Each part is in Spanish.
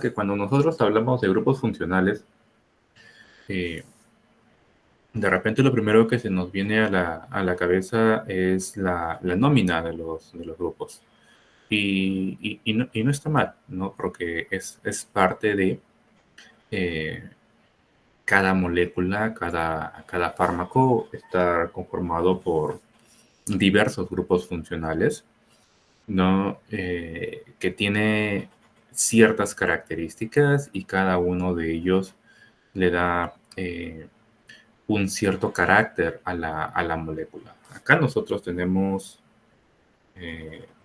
que cuando nosotros hablamos de grupos funcionales, eh, de repente lo primero que se nos viene a la cabeza es la nómina de los grupos. Y no está mal, ¿no? Porque es parte de cada molécula, cada fármaco está conformado por diversos grupos funcionales, ¿no? Que tiene ciertas características y cada uno de ellos le da un cierto carácter a la molécula. Acá nosotros tenemos,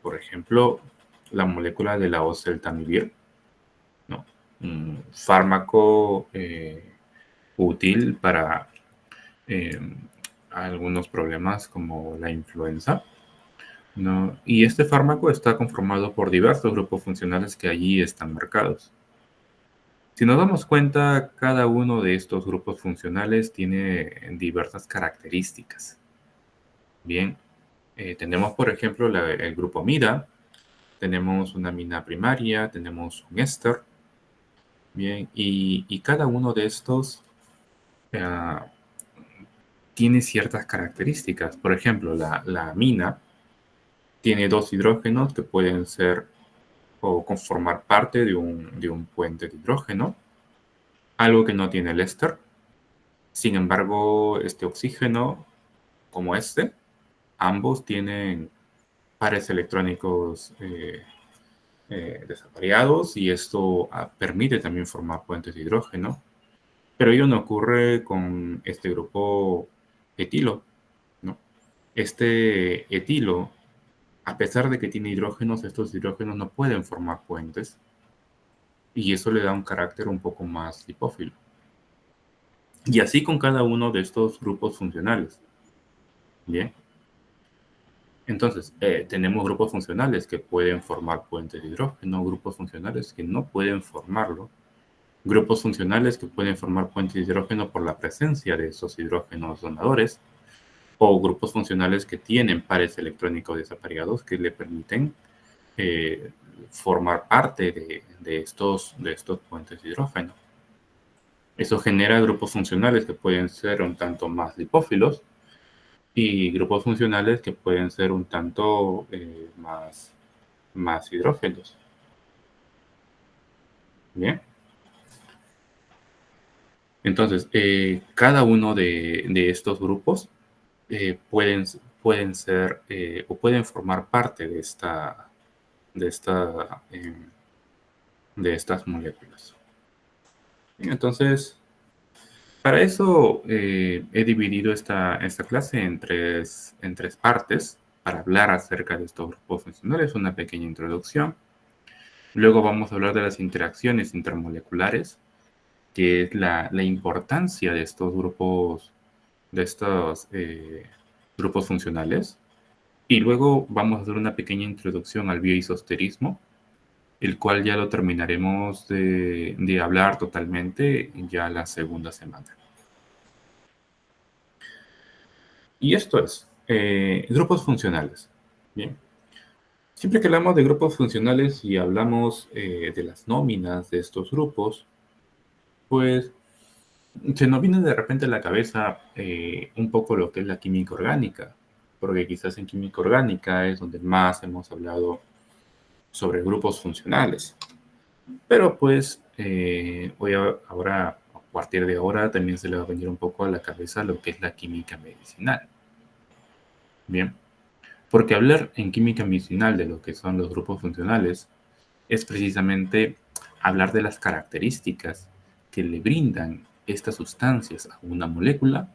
por ejemplo, la molécula de la oseltamivir, ¿no? Un fármaco útil para eh, algunos problemas como la influenza, ¿no? Y este fármaco está conformado por diversos grupos funcionales que allí están marcados. Si nos damos cuenta, cada uno de estos grupos funcionales tiene diversas características. Bien, tenemos por ejemplo el grupo amida, tenemos una amina primaria, tenemos un éster, bien, y cada uno de estos eh, tiene ciertas características. Por ejemplo, la amina tiene dos hidrógenos que pueden ser o conformar parte de un puente de hidrógeno, algo que no tiene el éster. Sin embargo, este oxígeno, como ambos tienen pares electrónicos desapareados y esto permite también formar puentes de hidrógeno, pero ello no ocurre con este grupo etilo, ¿no? Este etilo, a pesar de que tiene hidrógenos, estos hidrógenos no pueden formar puentes y eso le da un carácter un poco más lipófilo. Y así con cada uno de estos grupos funcionales. Bien. Entonces, tenemos grupos funcionales que pueden formar puentes de hidrógeno, grupos funcionales que no pueden formarlo, grupos funcionales que pueden formar puentes de hidrógeno por la presencia de esos hidrógenos donadores, o grupos funcionales que tienen pares electrónicos desapareados que le permiten formar parte de estos puentes de hidrógeno. Eso genera grupos funcionales que pueden ser un tanto más lipófilos y grupos funcionales que pueden ser un tanto más hidrógenos. Bien. Entonces, cada uno de estos grupos pueden ser o pueden formar parte de esta, eh, de estas moléculas. Bien, entonces, para eso he dividido esta clase en tres partes para hablar acerca de estos grupos funcionales, una pequeña introducción. Luego vamos a hablar de las interacciones intermoleculares, que es la importancia de estos grupos funcionales. Y luego vamos a hacer una pequeña introducción al bioisosterismo, el cual ya lo terminaremos de hablar totalmente ya la segunda semana. Y esto es, grupos funcionales. Bien. Siempre que hablamos de grupos funcionales y hablamos de las nóminas de estos grupos, pues se nos viene de repente a la cabeza un poco lo que es la química orgánica, porque quizás en química orgánica es donde más hemos hablado sobre grupos funcionales. Pero pues ahora, a partir de ahora, también se le va a venir un poco a la cabeza lo que es la química medicinal. Bien, porque hablar en química medicinal de lo que son los grupos funcionales es precisamente hablar de las características que le brindan estas sustancias a una molécula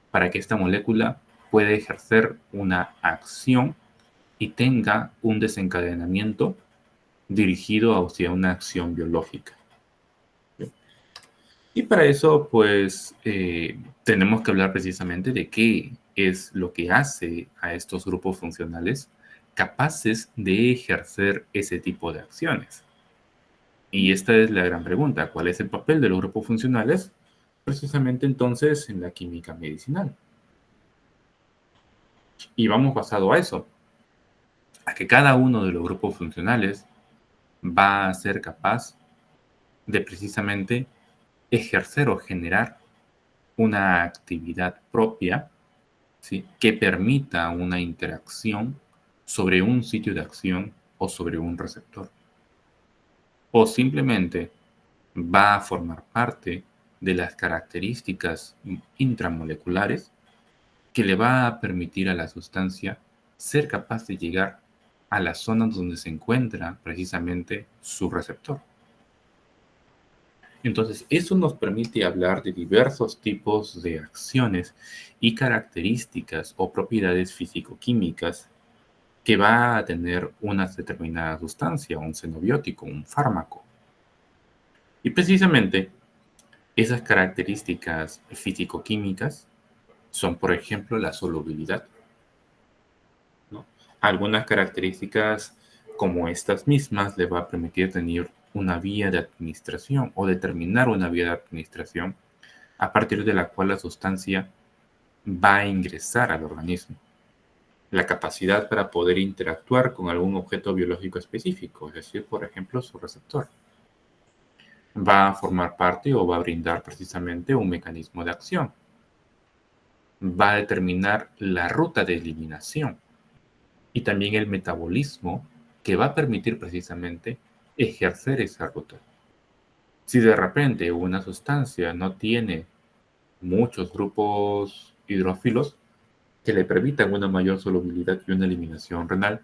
para que esta molécula pueda ejercer una acción y tenga un desencadenamiento dirigido hacia una acción biológica. Y para eso, pues, tenemos que hablar precisamente de qué es lo que hace a estos grupos funcionales capaces de ejercer ese tipo de acciones. Y esta es la gran pregunta, ¿cuál es el papel de los grupos funcionales? Precisamente entonces en la química medicinal. Y vamos basado a eso, a que cada uno de los grupos funcionales va a ser capaz de precisamente ejercer o generar una actividad propia, ¿sí?, que permita una interacción sobre un sitio de acción o sobre un receptor. O simplemente va a formar parte de las características intramoleculares que le va a permitir a la sustancia ser capaz de llegar a la zona donde se encuentra precisamente su receptor. Entonces, eso nos permite hablar de diversos tipos de acciones y características o propiedades físico-químicas que va a tener una determinada sustancia, un xenobiótico, un fármaco. Y precisamente esas características físico-químicas son, por ejemplo, la solubilidad, ¿no? Algunas características como estas mismas le va a permitir tener una vía de administración o determinar una vía de administración a partir de la cual la sustancia va a ingresar al organismo. La capacidad para poder interactuar con algún objeto biológico específico, es decir, por ejemplo, su receptor. Va a formar parte o va a brindar precisamente un mecanismo de acción. Va a determinar la ruta de eliminación y también el metabolismo que va a permitir precisamente ejercer esa ruta. Si de repente una sustancia no tiene muchos grupos hidrófilos que le permitan una mayor solubilidad y una eliminación renal,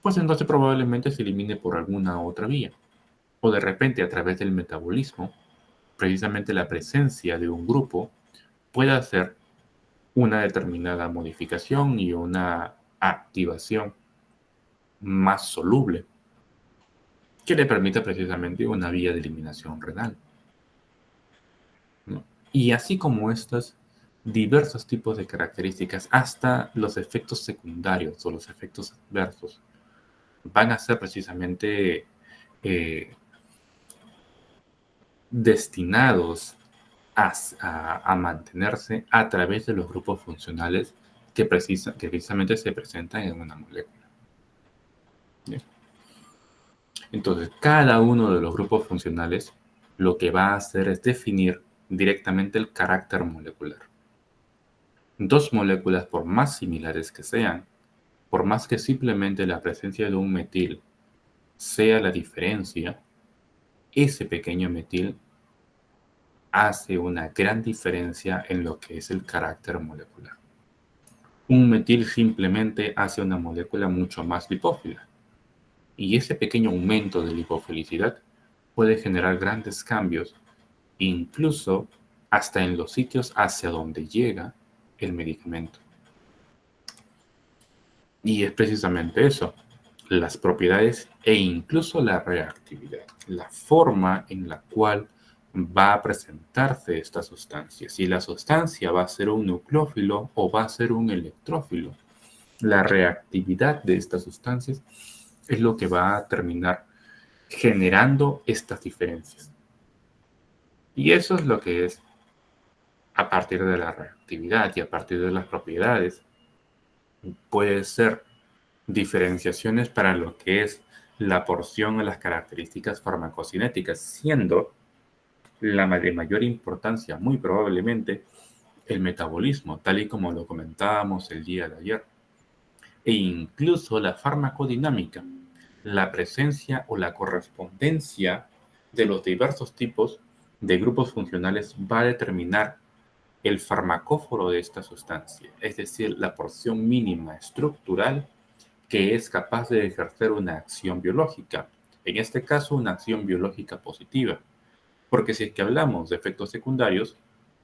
pues entonces probablemente se elimine por alguna otra vía. O de repente a través del metabolismo, precisamente la presencia de un grupo puede hacer una determinada modificación y una activación más soluble que le permita precisamente una vía de eliminación renal, ¿no? Y así como estos diversos tipos de características, hasta los efectos secundarios o los efectos adversos van a ser precisamente eh, destinados a mantenerse a través de los grupos funcionales que precisamente se presentan en una molécula. ¿Bien? Entonces, cada uno de los grupos funcionales lo que va a hacer es definir directamente el carácter molecular. Dos moléculas, por más similares que sean, por más que simplemente la presencia de un metil sea la diferencia, ese pequeño metil hace una gran diferencia en lo que es el carácter molecular. Un metil simplemente hace una molécula mucho más lipófila, y ese pequeño aumento de lipofilicidad puede generar grandes cambios, incluso hasta en los sitios hacia donde llega el medicamento. Y es precisamente eso, las propiedades e incluso la reactividad, la forma en la cual va a presentarse esta sustancia. Si la sustancia va a ser un nucleófilo o va a ser un electrófilo. La reactividad de estas sustancias es lo que va a terminar generando estas diferencias. Y eso es lo que es a partir de la reactividad y a partir de las propiedades. Puede ser diferenciaciones para lo que es la porción o las características farmacocinéticas, siendo la de mayor importancia, muy probablemente, el metabolismo, tal y como lo comentábamos el día de ayer, e incluso la farmacodinámica, la presencia o la correspondencia de los diversos tipos de grupos funcionales va a determinar el farmacóforo de esta sustancia, es decir, la porción mínima estructural que es capaz de ejercer una acción biológica, en este caso una acción biológica positiva, porque si es que hablamos de efectos secundarios,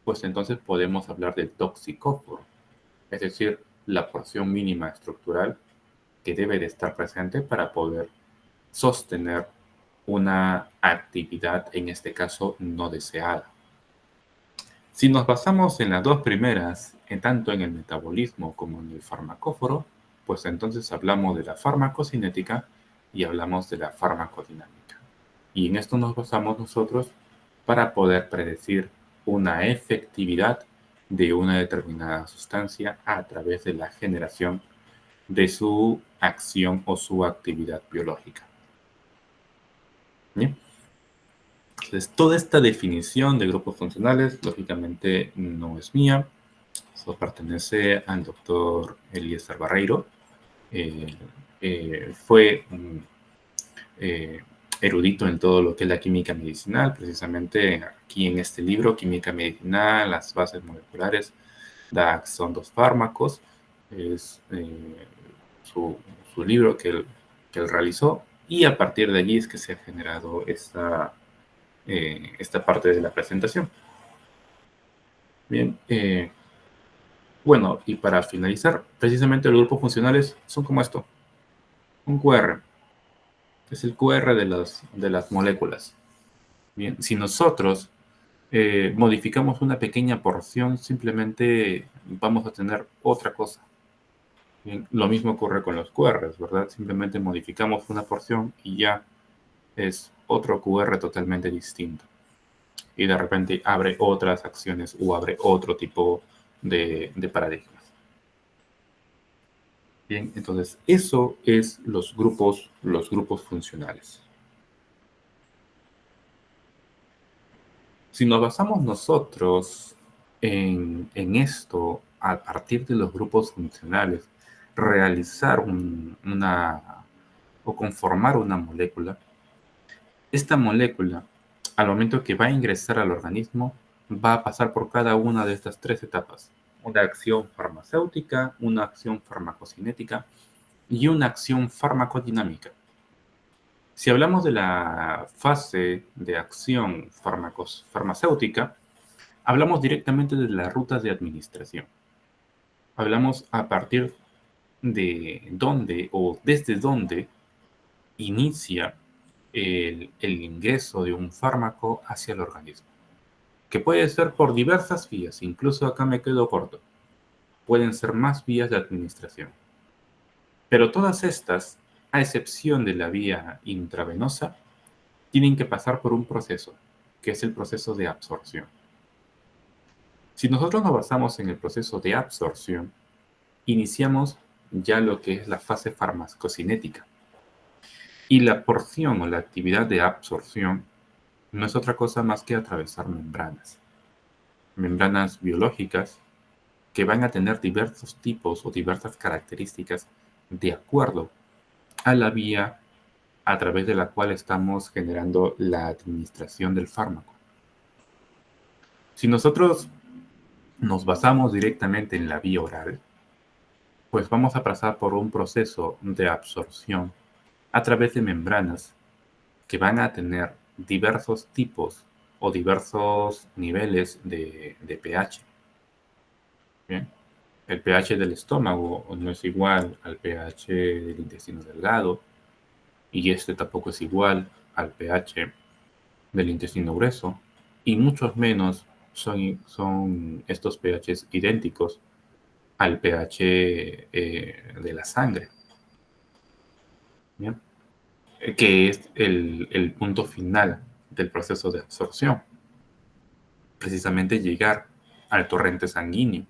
pues entonces podemos hablar del toxicóforo, es decir, la porción mínima estructural que debe de estar presente para poder sostener una actividad, en este caso, no deseada. Si nos basamos en las dos primeras, tanto en el metabolismo como en el farmacóforo, pues entonces hablamos de la farmacocinética y hablamos de la farmacodinámica. Y en esto nos basamos nosotros para poder predecir una efectividad de una determinada sustancia a través de la generación de su acción o su actividad biológica. ¿Bien? Entonces, toda esta definición de grupos funcionales, lógicamente, no es mía. Eso pertenece al doctor Eliezer Barreiro. Fue un erudito en todo lo que es la química medicinal, precisamente aquí en este libro, Química Medicinal, las bases moleculares, DAX son dos fármacos, es su, su, libro que él realizó, y a partir de allí es que se ha generado esta parte de la presentación. Bien, bueno, y para finalizar, precisamente los grupos funcionales son como esto, un QR, es el QR de las moléculas. Bien, si nosotros modificamos una pequeña porción, simplemente vamos a tener otra cosa. Bien, lo mismo ocurre con los QRs, ¿verdad? Simplemente modificamos una porción y ya es otro QR totalmente distinto. Y de repente abre otras acciones o abre otro tipo de paradigmas. Bien, entonces eso es los grupos funcionales. Si nos basamos nosotros en esto, a partir de los grupos funcionales, realizar o conformar una molécula, esta molécula, al momento que va a ingresar al organismo, va a pasar por cada una de estas tres etapas. Una acción farmacéutica, una acción farmacocinética y una acción farmacodinámica. Si hablamos de la fase de acción farmacéutica, hablamos directamente de las rutas de administración. Hablamos a partir de dónde o desde dónde inicia el ingreso de un fármaco hacia el organismo, que puede ser por diversas vías, incluso acá me quedo corto, pueden ser más vías de administración. Pero todas estas, a excepción de la vía intravenosa, tienen que pasar por un proceso, que es el proceso de absorción. Si nosotros nos basamos en el proceso de absorción, iniciamos ya lo que es la fase farmacocinética. Y la porción o la actividad de absorción no es otra cosa más que atravesar membranas. Membranas biológicas que van a tener diversos tipos o diversas características de acuerdo a la vía a través de la cual estamos generando la administración del fármaco. Si nosotros nos basamos directamente en la vía oral, pues vamos a pasar por un proceso de absorción a través de membranas que van a tener diversos tipos o diversos niveles de pH. ¿Bien? El pH del estómago no es igual al pH del intestino delgado y este tampoco es igual al pH del intestino grueso y muchos menos son estos pHs idénticos al pH de la sangre. ¿Bien? Que es el punto final del proceso de absorción, precisamente llegar al torrente sanguíneo.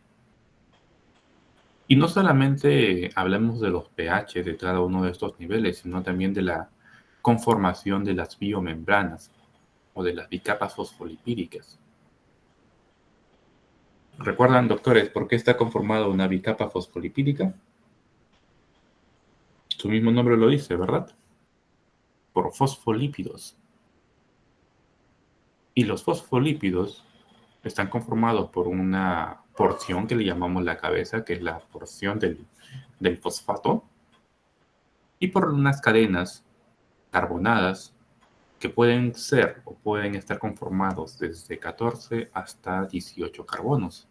Y no solamente hablamos de los pH de cada uno de estos niveles, sino también de la conformación de las biomembranas o de las bicapas fosfolipídicas. ¿Recuerdan, doctores, por qué está conformada una bicapa fosfolipídica? Su mismo nombre lo dice, ¿verdad? Por fosfolípidos. Y los fosfolípidos están conformados por una porción que le llamamos la cabeza, que es la porción del fosfato, y por unas cadenas carbonadas que pueden ser o pueden estar conformados desde 14 hasta 18 carbonos.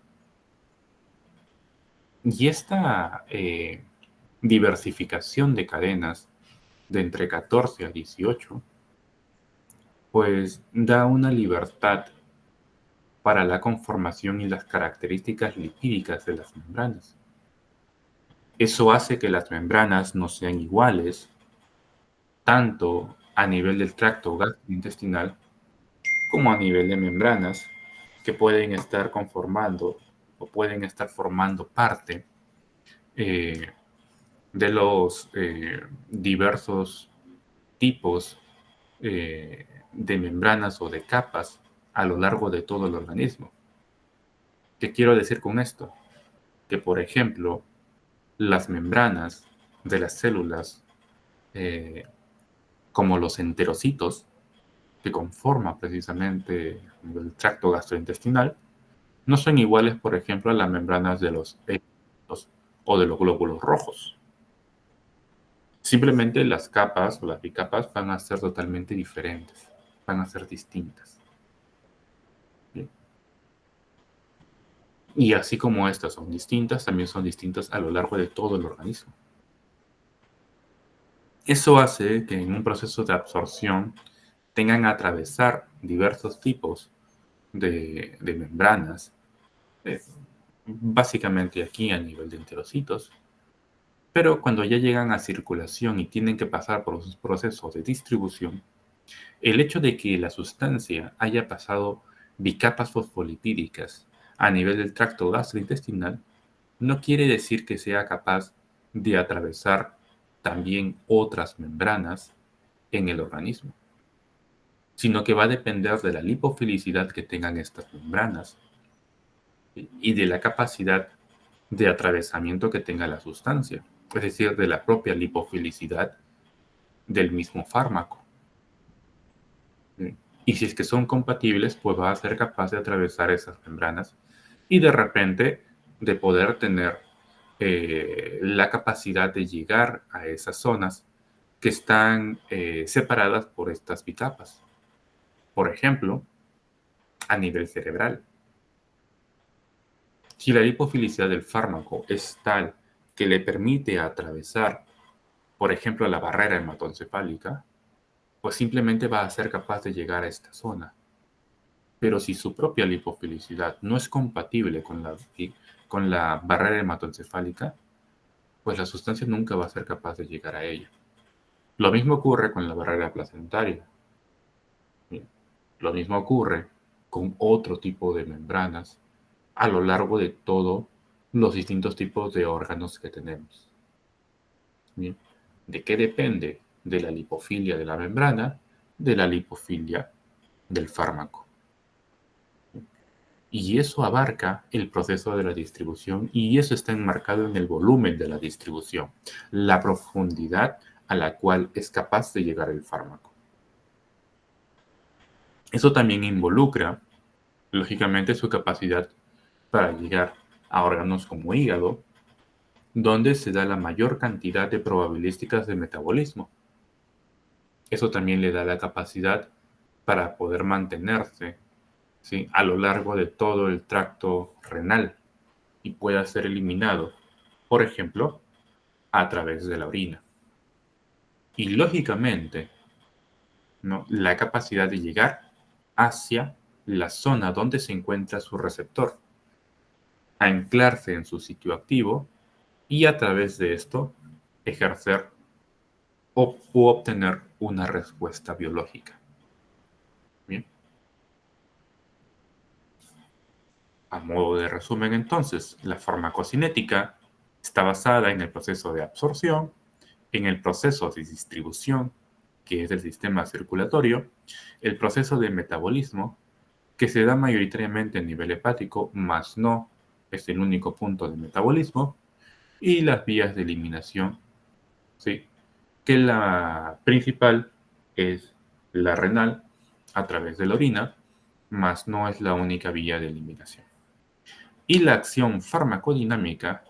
Y esta diversificación de cadenas de entre 14 a 18, pues da una libertad para la conformación y las características lipídicas de las membranas. Eso hace que las membranas no sean iguales, tanto a nivel del tracto gastrointestinal como a nivel de membranas que pueden estar conformando o pueden estar formando parte de los diversos tipos de membranas o de capas a lo largo de todo el organismo. ¿Qué quiero decir con esto? Que, por ejemplo, las membranas de las células, como los enterocitos, que conforman precisamente el tracto gastrointestinal, no son iguales, por ejemplo, a las membranas de los eritrocitos o de los glóbulos rojos. Simplemente las capas o las bicapas van a ser totalmente diferentes, van a ser distintas. Bien. Y así como estas son distintas, también son distintas a lo largo de todo el organismo. Eso hace que en un proceso de absorción tengan que atravesar diversos tipos de membranas, básicamente aquí a nivel de enterocitos, pero cuando ya llegan a circulación y tienen que pasar por sus procesos de distribución, el hecho de que la sustancia haya pasado bicapas fosfolipídicas a nivel del tracto gastrointestinal no quiere decir que sea capaz de atravesar también otras membranas en el organismo, sino que va a depender de la lipofilicidad que tengan estas membranas y de la capacidad de atravesamiento que tenga la sustancia, es decir, de la propia lipofilicidad del mismo fármaco. Y si es que son compatibles, pues va a ser capaz de atravesar esas membranas y de repente de poder tener la capacidad de llegar a esas zonas que están separadas por estas bicapas. Por ejemplo, a nivel cerebral. Si la lipofilicidad del fármaco es tal que le permite atravesar, por ejemplo, la barrera hematoencefálica, pues simplemente va a ser capaz de llegar a esta zona. Pero si su propia lipofilicidad no es compatible con la barrera hematoencefálica, pues la sustancia nunca va a ser capaz de llegar a ella. Lo mismo ocurre con la barrera placentaria. Bien, lo mismo ocurre con otro tipo de membranas a lo largo de todos los distintos tipos de órganos que tenemos. Bien, ¿de qué depende? De la lipofilia de la membrana, de la lipofilia del fármaco. Y eso abarca el proceso de la distribución y eso está enmarcado en el volumen de la distribución, la profundidad a la cual es capaz de llegar el fármaco. Eso también involucra, lógicamente, su capacidad para llegar a órganos como hígado, donde se da la mayor cantidad de probabilísticas de metabolismo. Eso también le da la capacidad para poder mantenerse, ¿sí?, a lo largo de todo el tracto renal y pueda ser eliminado, por ejemplo, a través de la orina. Y lógicamente, ¿no?, la capacidad de llegar hacia la zona donde se encuentra su receptor, anclarse en su sitio activo y a través de esto ejercer o obtener una respuesta biológica. Bien. A modo de resumen, entonces, la farmacocinética está basada en el proceso de absorción, en el proceso de distribución, que es el sistema circulatorio, el proceso de metabolismo, que se da mayoritariamente a nivel hepático, mas no es el único punto de metabolismo, y las vías de eliminación, ¿sí?, que la principal es la renal a través de la orina, mas no es la única vía de eliminación. Y la acción farmacodinámica,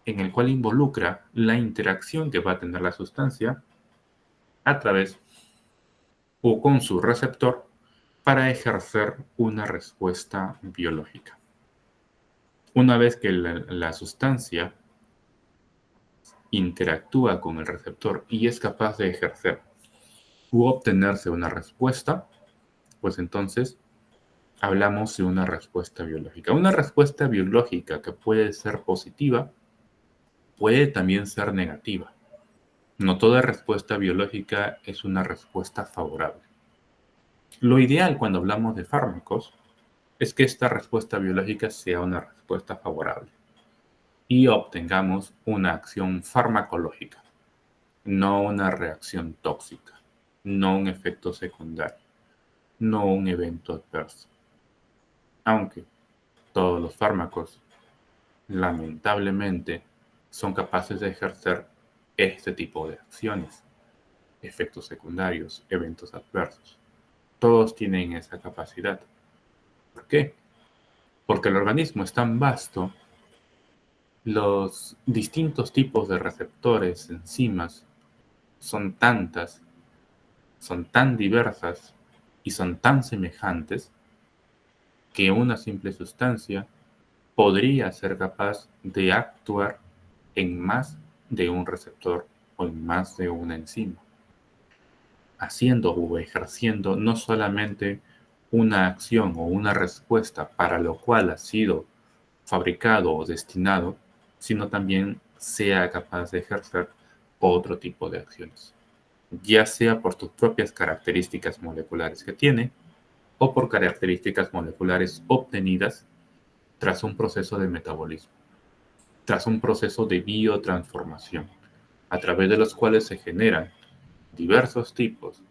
en el cual involucra la interacción que va a tener la sustancia a través o con su receptor para ejercer una respuesta biológica. Una vez que la sustancia interactúa con el receptor y es capaz de ejercer u obtenerse una respuesta, pues entonces hablamos de una respuesta biológica. Una respuesta biológica que puede ser positiva, puede también ser negativa. No toda respuesta biológica es una respuesta favorable. Lo ideal cuando hablamos de fármacos es que esta respuesta biológica sea una respuesta favorable y obtengamos una acción farmacológica, no una reacción tóxica. no un efecto secundario, no un evento adverso. Aunque todos los fármacos, lamentablemente, son capaces de ejercer este tipo de acciones, efectos secundarios, eventos adversos. Todos tienen esa capacidad. ¿Por qué? Porque el organismo es tan vasto, los distintos tipos de receptores, enzimas, son tantas, son tan diversas y son tan semejantes que una simple sustancia podría ser capaz de actuar en más de un receptor o en más de una enzima, haciendo o ejerciendo no solamente una acción o una respuesta para lo cual ha sido fabricado o destinado, sino también sea capaz de ejercer otro tipo de acciones, ya sea por sus propias características moleculares que tiene o por características moleculares obtenidas tras un proceso de metabolismo, tras un proceso de biotransformación, a través de los cuales se generan diversos tipos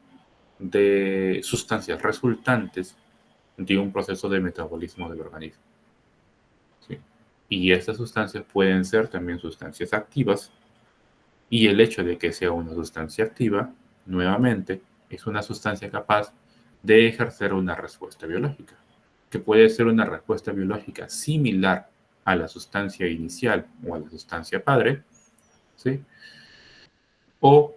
de sustancias resultantes de un proceso de metabolismo del organismo. ¿Sí? Y estas sustancias pueden ser también sustancias activas, y el hecho de que sea una sustancia activa, nuevamente, es una sustancia capaz de ejercer una respuesta biológica, que puede ser una respuesta biológica similar a la sustancia inicial o a la sustancia padre, ¿sí? O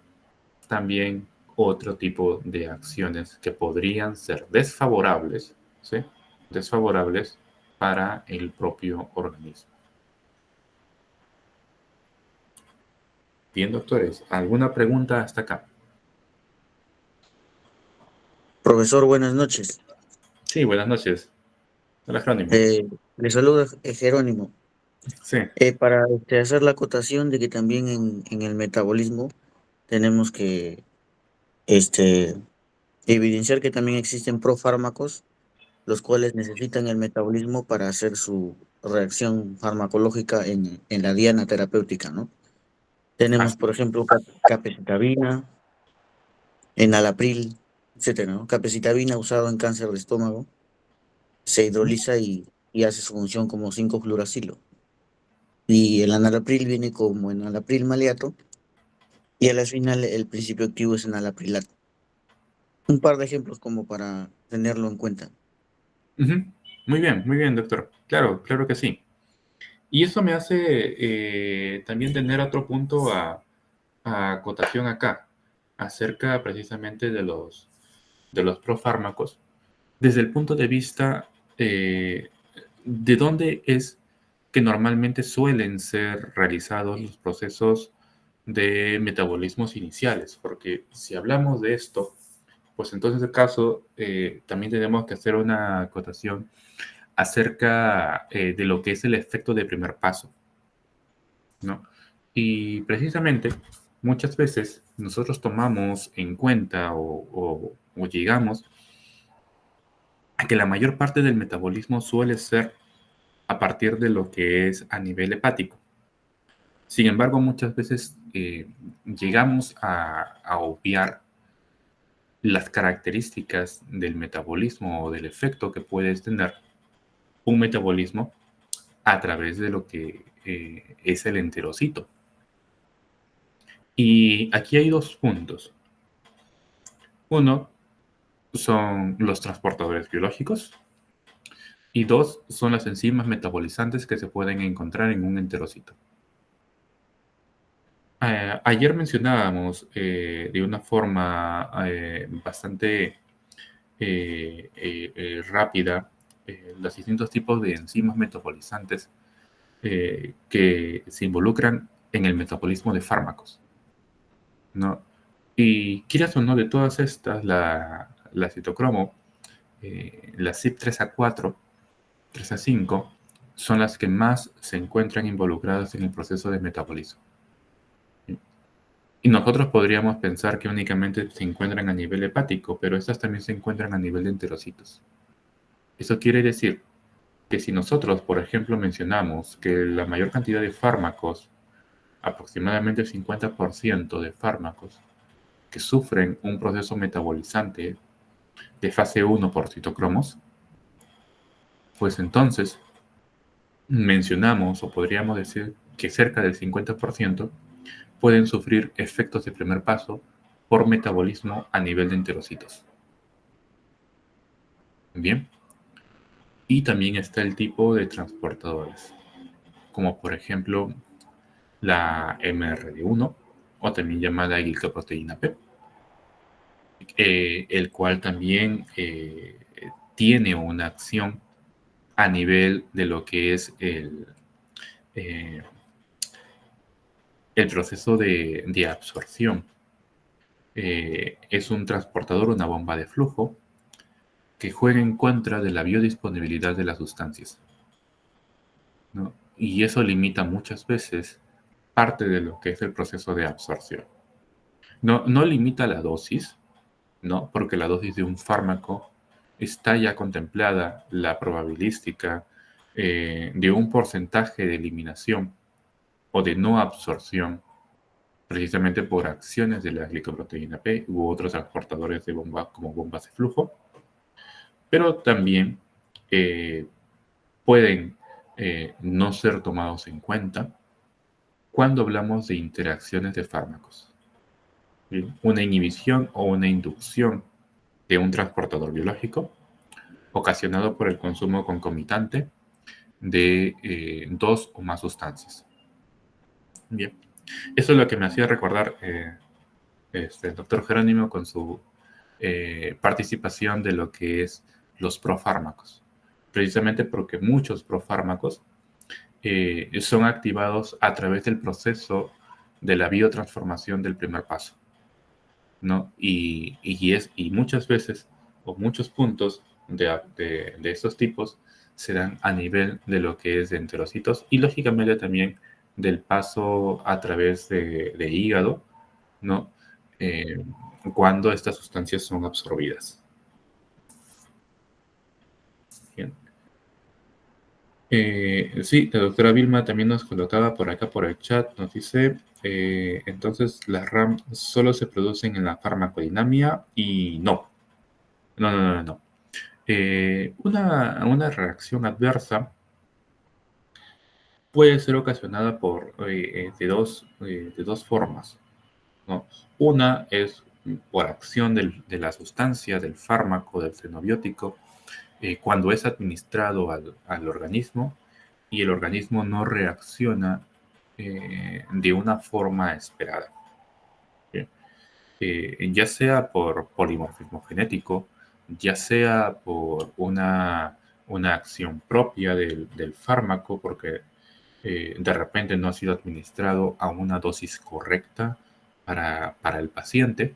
también otro tipo de acciones que podrían ser desfavorables, ¿sí? Desfavorables para el propio organismo. Bien, doctores, ¿alguna pregunta hasta acá? Profesor, buenas noches. Sí, buenas noches. Hola, Jerónimo. Le saluda Jerónimo. Sí. Para hacer la acotación de que también en el metabolismo tenemos que este, evidenciar que también existen profármacos, los cuales necesitan el metabolismo para hacer su reacción farmacológica en la diana terapéutica, ¿no? Ah, Tenemos, por ejemplo, capecitabina, enalapril, etcétera, ¿no? Capecitabina usado en cáncer de estómago se hidroliza y hace su función como 5-fluoracilo. Y el enalapril viene como enalapril maleato y a la final el principio activo es enalaprilato. Un par de ejemplos como para tenerlo en cuenta. ujú. Muy bien, doctor. Claro, claro que sí. Y eso me hace también tener otro punto a acotación acá, acerca precisamente de los profármacos, desde el punto de vista de dónde es que normalmente suelen ser realizados los procesos de metabolismos iniciales, porque si hablamos de esto, pues entonces en caso también tenemos que hacer una acotación acerca de lo que es el efecto de primer paso, ¿no? Y precisamente muchas veces nosotros tomamos en cuenta o llegamos a que la mayor parte del metabolismo suele ser a partir de lo que es a nivel hepático. Sin embargo, muchas veces llegamos a obviar las características del metabolismo o del efecto que puede tener un metabolismo a través de lo que es el enterocito. Y aquí hay dos puntos. Uno son los transportadores biológicos y dos son las enzimas metabolizantes que se pueden encontrar en un enterocito. Ayer mencionábamos de una forma bastante rápida los distintos tipos de enzimas metabolizantes que se involucran en el metabolismo de fármacos, ¿no? Y quieras o no, de todas estas, la citocromo, la CYP3A4, 3A5, son las que más se encuentran involucradas en el proceso de metabolismo. Y nosotros podríamos pensar que únicamente se encuentran a nivel hepático, pero estas también se encuentran a nivel de enterocitos. Eso quiere decir que si nosotros, por ejemplo, mencionamos que la mayor cantidad de fármacos, aproximadamente el 50% de fármacos que sufren un proceso metabolizante de fase 1 por citocromos, pues entonces mencionamos o podríamos decir que cerca del 50% pueden sufrir efectos de primer paso por metabolismo a nivel de enterocitos. Bien. Y también está el tipo de transportadores, como por ejemplo la MRD1, o también llamada glicoproteína P, el cual también tiene una acción a nivel de lo que es eh, el proceso de absorción. Es un transportador, una bomba de flujo, que juega en contra de la biodisponibilidad de las sustancias, ¿no? Y eso limita muchas veces parte de lo que es el proceso de absorción. No limita la dosis, ¿no? Porque la dosis de un fármaco está ya contemplada la probabilística de un porcentaje de eliminación o de no absorción, precisamente por acciones de la glicoproteína P u otros transportadores de bomba como bombas de flujo, pero también pueden no ser tomados en cuenta cuando hablamos de interacciones de fármacos. ¿Sí? Una inhibición o una inducción de un transportador biológico ocasionado por el consumo concomitante de dos o más sustancias. Bien, eso es lo que me hacía recordar el doctor Jerónimo con su participación de lo que es los profármacos, precisamente porque muchos profármacos son activados a través del proceso de la biotransformación del primer paso, ¿no? Y muchas veces, o muchos puntos de estos tipos, se dan a nivel de lo que es de enterocitos y lógicamente también del paso a través de hígado, ¿no? Eh, cuando estas sustancias son absorbidas. Bien. Sí, la doctora Vilma también nos colocaba por acá por el chat, nos dice, entonces las RAM solo se producen en la farmacodinamia y no. No. Una reacción adversa puede ser ocasionada de dos formas, ¿no? Una es por acción de la sustancia, del fármaco, del fenobiótico, cuando es administrado al organismo y el organismo no reacciona de una forma esperada. ¿Bien? Ya sea por polimorfismo genético, ya sea por una acción propia del fármaco, porque de repente no ha sido administrado a una dosis correcta para el paciente,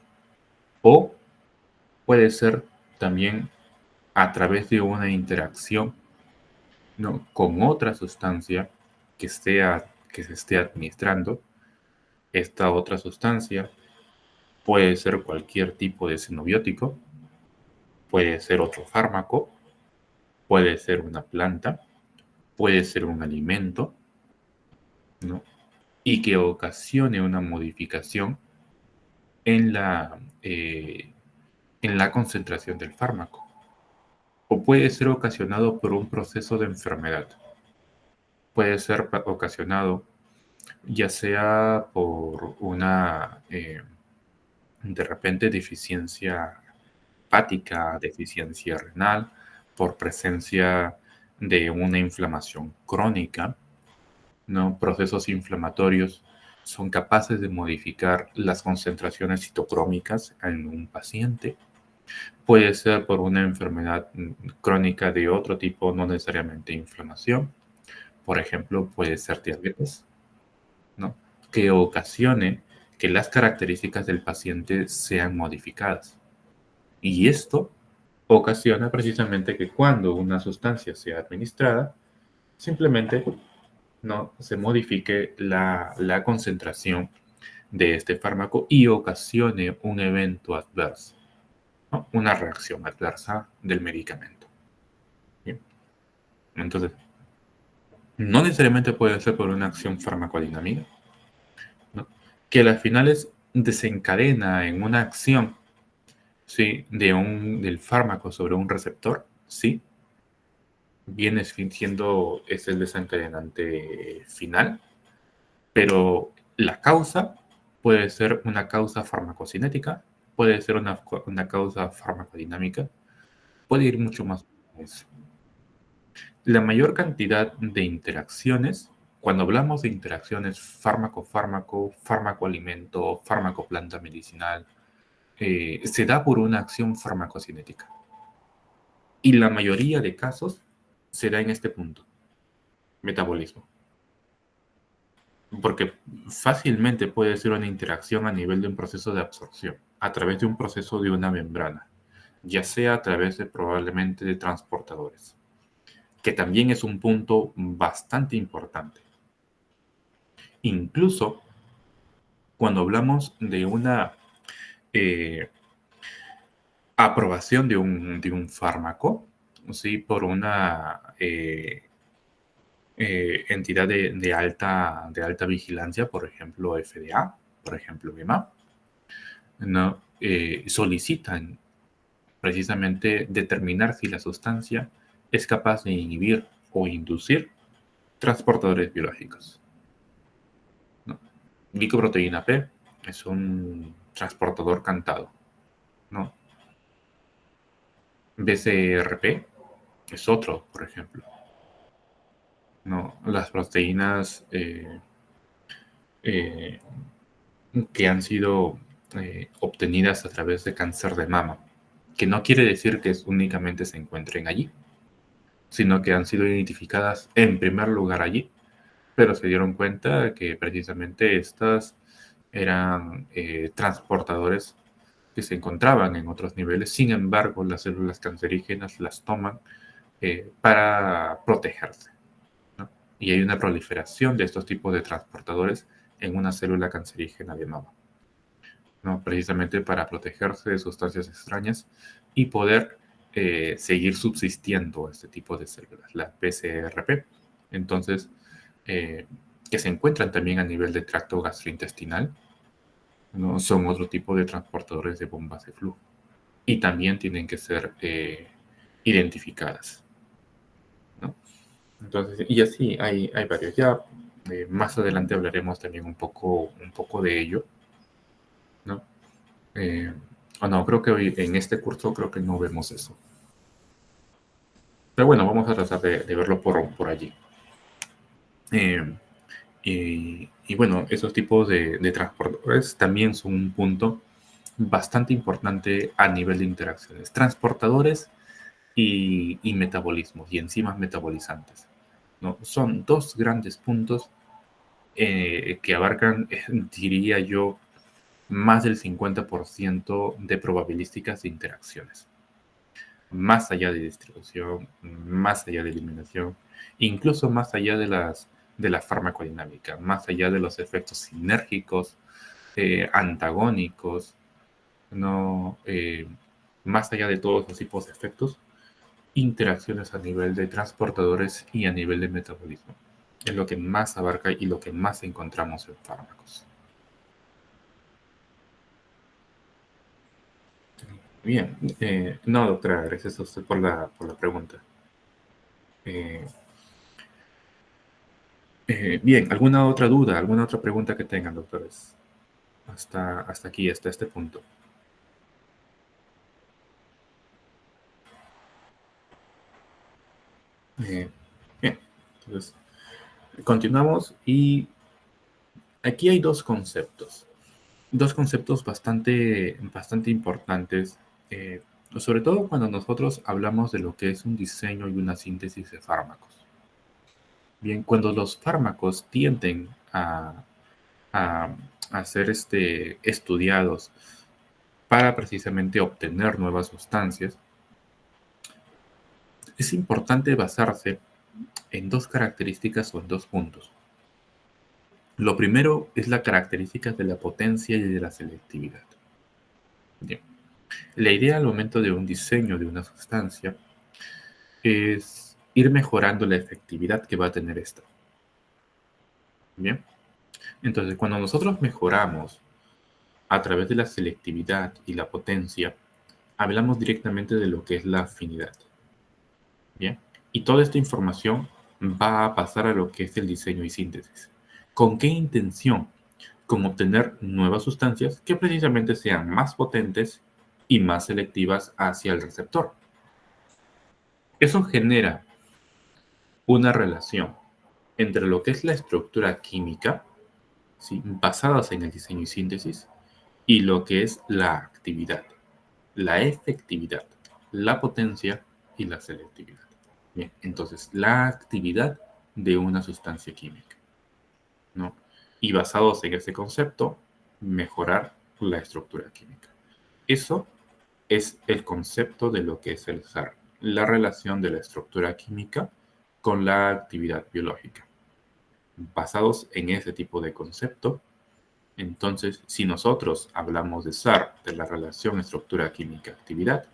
o puede ser también a través de una interacción, ¿no?, con otra sustancia que se esté administrando. Esta otra sustancia puede ser cualquier tipo de xenobiótico, puede ser otro fármaco, puede ser una planta, puede ser un alimento, ¿no? Y que ocasione una modificación en en la concentración del fármaco. O puede ser ocasionado por un proceso de enfermedad. Puede ser ocasionado ya sea por una, de repente, deficiencia hepática, deficiencia renal, por presencia de una inflamación crónica, ¿no? Procesos inflamatorios son capaces de modificar las concentraciones citocrómicas en un paciente. Puede ser por una enfermedad crónica de otro tipo, no necesariamente inflamación. Por ejemplo, puede ser diabetes, ¿no?, que ocasione que las características del paciente sean modificadas. Y esto ocasiona precisamente que cuando una sustancia sea administrada, simplemente no se modifique la concentración de este fármaco y ocasione un evento adverso, ¿no?, una reacción adversa del medicamento. Bien. Entonces, no necesariamente puede ser por una acción farmacodinámica, ¿no?, que a las finales desencadena en una acción, ¿sí? Del fármaco sobre un receptor, sí, viene siendo ese el desencadenante final, pero la causa puede ser una causa farmacocinética, puede ser una causa farmacodinámica, puede ir mucho más allá. La mayor cantidad de interacciones, cuando hablamos de interacciones fármaco-fármaco, fármaco-alimento, fármaco-planta medicinal, se da por una acción farmacocinética. Y la mayoría de casos se da en este punto, metabolismo. Porque fácilmente puede ser una interacción a nivel de un proceso de absorción, a través de un proceso de una membrana, ya sea a través de probablemente de transportadores, que también es un punto bastante importante. Incluso cuando hablamos de una eh, aprobación de un fármaco, ¿sí? Por una entidad de alta vigilancia, por ejemplo FDA, por ejemplo EMA, ¿no? Solicitan precisamente determinar si la sustancia es capaz de inhibir o inducir transportadores biológicos, ¿no? Glicoproteína P es un transportador cantado, ¿no? BCRP es otro, por ejemplo, ¿no? Las proteínas eh, que han sido obtenidas a través de cáncer de mama, que no quiere decir que únicamente se encuentren allí, sino que han sido identificadas en primer lugar allí, pero se dieron cuenta que precisamente estas eran transportadores que se encontraban en otros niveles. Sin embargo, las células cancerígenas las toman para protegerse, ¿no? Y hay una proliferación de estos tipos de transportadores en una célula cancerígena de mama, ¿no? Precisamente para protegerse de sustancias extrañas y poder seguir subsistiendo este tipo de células, la PCRP. Entonces, que se encuentran también a nivel de tracto gastrointestinal, ¿no? Son otro tipo de transportadores de bombas de flujo y también tienen que ser identificadas, ¿no? Entonces, y así hay varios. Ya más adelante hablaremos también un poco de ello, ¿no? Eh, o no, creo que hoy en este curso creo que no vemos eso. Pero bueno, vamos a tratar de verlo por allí. Y bueno, esos tipos de transportadores también son un punto bastante importante a nivel de interacciones. Transportadores y metabolismos y enzimas metabolizantes, ¿no? Son dos grandes puntos que abarcan, diría yo, más del 50% de probabilísticas de interacciones. Más allá de distribución, más allá de eliminación, incluso más allá de la farmacodinámica, más allá de los efectos sinérgicos, antagónicos, ¿no? Más allá de todos los tipos de efectos, interacciones a nivel de transportadores y a nivel de metabolismo. Es lo que más abarca y lo que más encontramos en fármacos. Bien, no, doctora, gracias a usted por la pregunta. Eh, bien, ¿alguna otra duda, alguna otra pregunta que tengan, doctores? Hasta aquí, hasta este punto. Bien, entonces continuamos y aquí hay dos conceptos bastante importantes, eh, sobre todo cuando nosotros hablamos de lo que es un diseño y una síntesis de fármacos. Bien, cuando los fármacos tienden a, a ser estudiados para precisamente obtener nuevas sustancias, es importante basarse en dos características o en dos puntos. Lo primero es la característica de la potencia y de la selectividad. Bien. La idea al momento de un diseño de una sustancia es ir mejorando la efectividad que va a tener esta. Bien. Entonces, cuando nosotros mejoramos a través de la selectividad y la potencia, hablamos directamente de lo que es la afinidad. Bien, y toda esta información va a pasar a lo que es el diseño y síntesis. ¿Con qué intención? Con obtener nuevas sustancias que precisamente sean más potentes y más selectivas hacia el receptor. Eso genera una relación entre lo que es la estructura química, ¿sí?, basadas en el diseño y síntesis, y lo que es la actividad, la efectividad, la potencia y la selectividad. Bien, entonces, la actividad de una sustancia química, ¿no? Y basados en ese concepto, mejorar la estructura química. Eso es el concepto de lo que es el SAR, la relación de la estructura química con la actividad biológica. Basados en ese tipo de concepto, entonces, si nosotros hablamos de SAR, de la relación estructura química-actividad,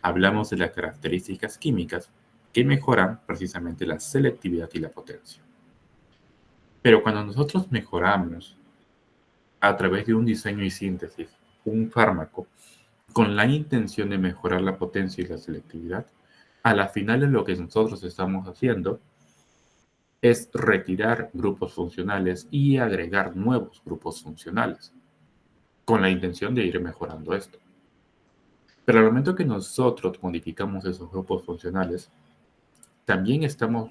hablamos de las características químicas que mejoran precisamente la selectividad y la potencia. Pero cuando nosotros mejoramos a través de un diseño y síntesis un fármaco con la intención de mejorar la potencia y la selectividad, a la final lo que nosotros estamos haciendo es retirar grupos funcionales y agregar nuevos grupos funcionales, con la intención de ir mejorando esto. Pero al momento que nosotros modificamos esos grupos funcionales, también estamos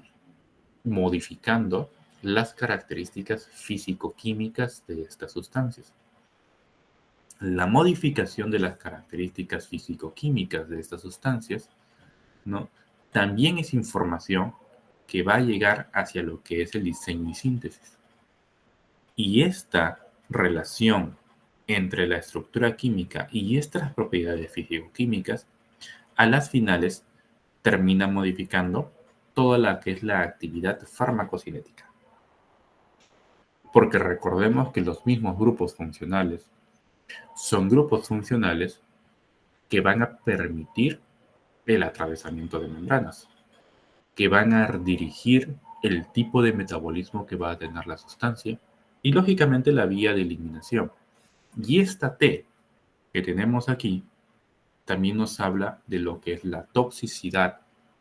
modificando las características físico-químicas de estas sustancias. La modificación de las características físico-químicas de estas sustancias, ¿no?, también es información que va a llegar hacia lo que es el diseño y síntesis. Y esta relación entre la estructura química y estas propiedades físico-químicas, a las finales, termina modificando toda la que es la actividad farmacocinética. Porque recordemos que los mismos grupos funcionales son grupos funcionales que van a permitir el atravesamiento de membranas, que van a dirigir el tipo de metabolismo que va a tener la sustancia y lógicamente la vía de eliminación. Y esta T que tenemos aquí también nos habla de lo que es la toxicidad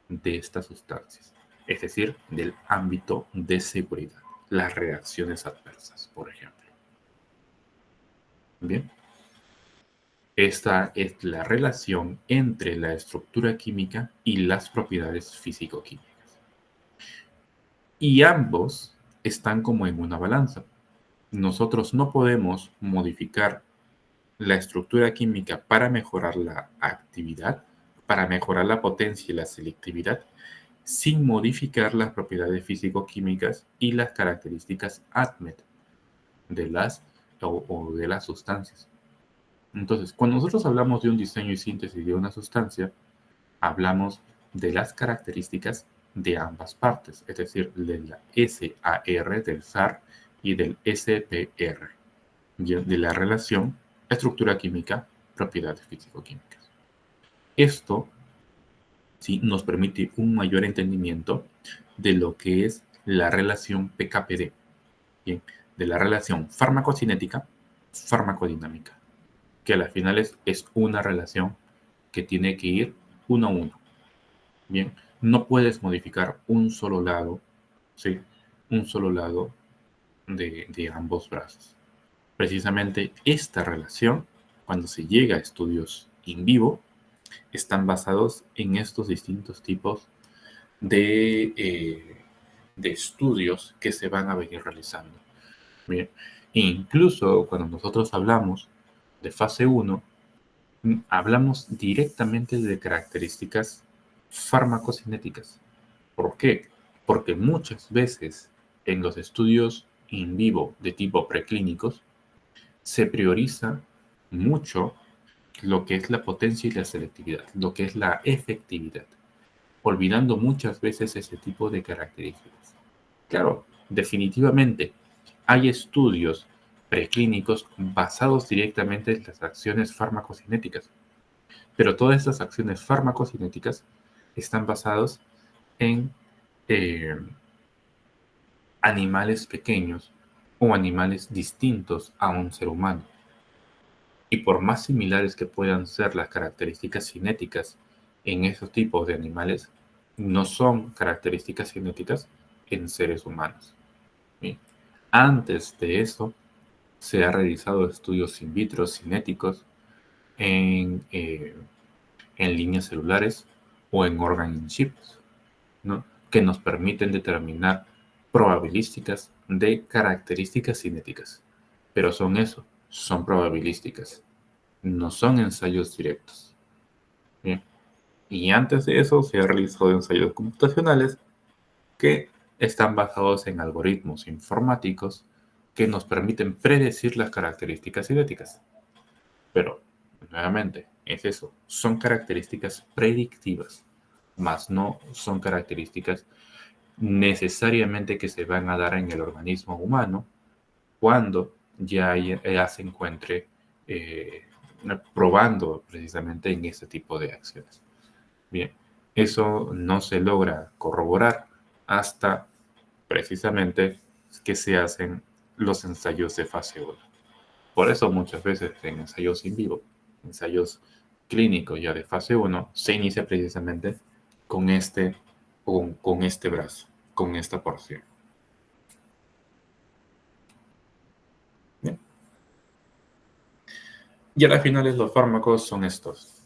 de estas sustancias, es decir, del ámbito de seguridad, las reacciones adversas, por ejemplo. Bien, esta es la relación entre la estructura química y las propiedades físico-químicas. Y ambos están como en una balanza. Nosotros no podemos modificar la estructura química para mejorar la actividad, para mejorar la potencia y la selectividad, sin modificar las propiedades físico-químicas y las características ADMET de las o de las sustancias. Entonces, cuando nosotros hablamos de un diseño y síntesis de una sustancia, hablamos de las características de ambas partes, es decir, de la SAR, del SAR, y del SPR, de la relación estructura química, propiedades físico-químicas. Esto sí nos permite un mayor entendimiento de lo que es la relación PKPD, ¿bien?, de la relación farmacocinética, farmacodinámica, que a las finales es una relación que tiene que ir uno a uno. Bien, no puedes modificar un solo lado, ¿sí?, un solo lado de ambos brazos. Precisamente esta relación, cuando se llega a estudios in vivo, están basados en estos distintos tipos de estudios que se van a venir realizando. Bien, incluso cuando nosotros hablamos de fase 1, hablamos directamente de características farmacocinéticas. ¿Por qué? Porque muchas veces en los estudios in vivo de tipo preclínicos se prioriza mucho lo que es la potencia y la selectividad, lo que es la efectividad, olvidando muchas veces ese tipo de características. Claro, definitivamente hay estudios preclínicos basados directamente en las acciones farmacocinéticas, pero todas estas acciones farmacocinéticas están basadas en eh, animales pequeños o animales distintos a un ser humano. Y por más similares que puedan ser las características cinéticas en esos tipos de animales, no son características cinéticas en seres humanos. Bien. Antes de eso, se han realizado estudios in vitro cinéticos en líneas celulares o en organ chips, ¿no? Que nos permiten determinar probabilísticas de características cinéticas. Pero son eso, son probabilísticas, no son ensayos directos. Bien. Y antes de eso se han realizado ensayos computacionales que están basados en algoritmos informáticos que nos permiten predecir las características cinéticas. Pero, nuevamente, es eso, son características predictivas, más no son características necesariamente que se van a dar en el organismo humano cuando ya se encuentre probando precisamente en este tipo de acciones. Bien, eso no se logra corroborar hasta precisamente que se hacen los ensayos de fase 1. Por eso muchas veces en ensayos in vivo, ensayos clínicos ya de fase 1, se inicia precisamente con con este brazo, con esta porción. Bien. Y a las finales los fármacos son estos.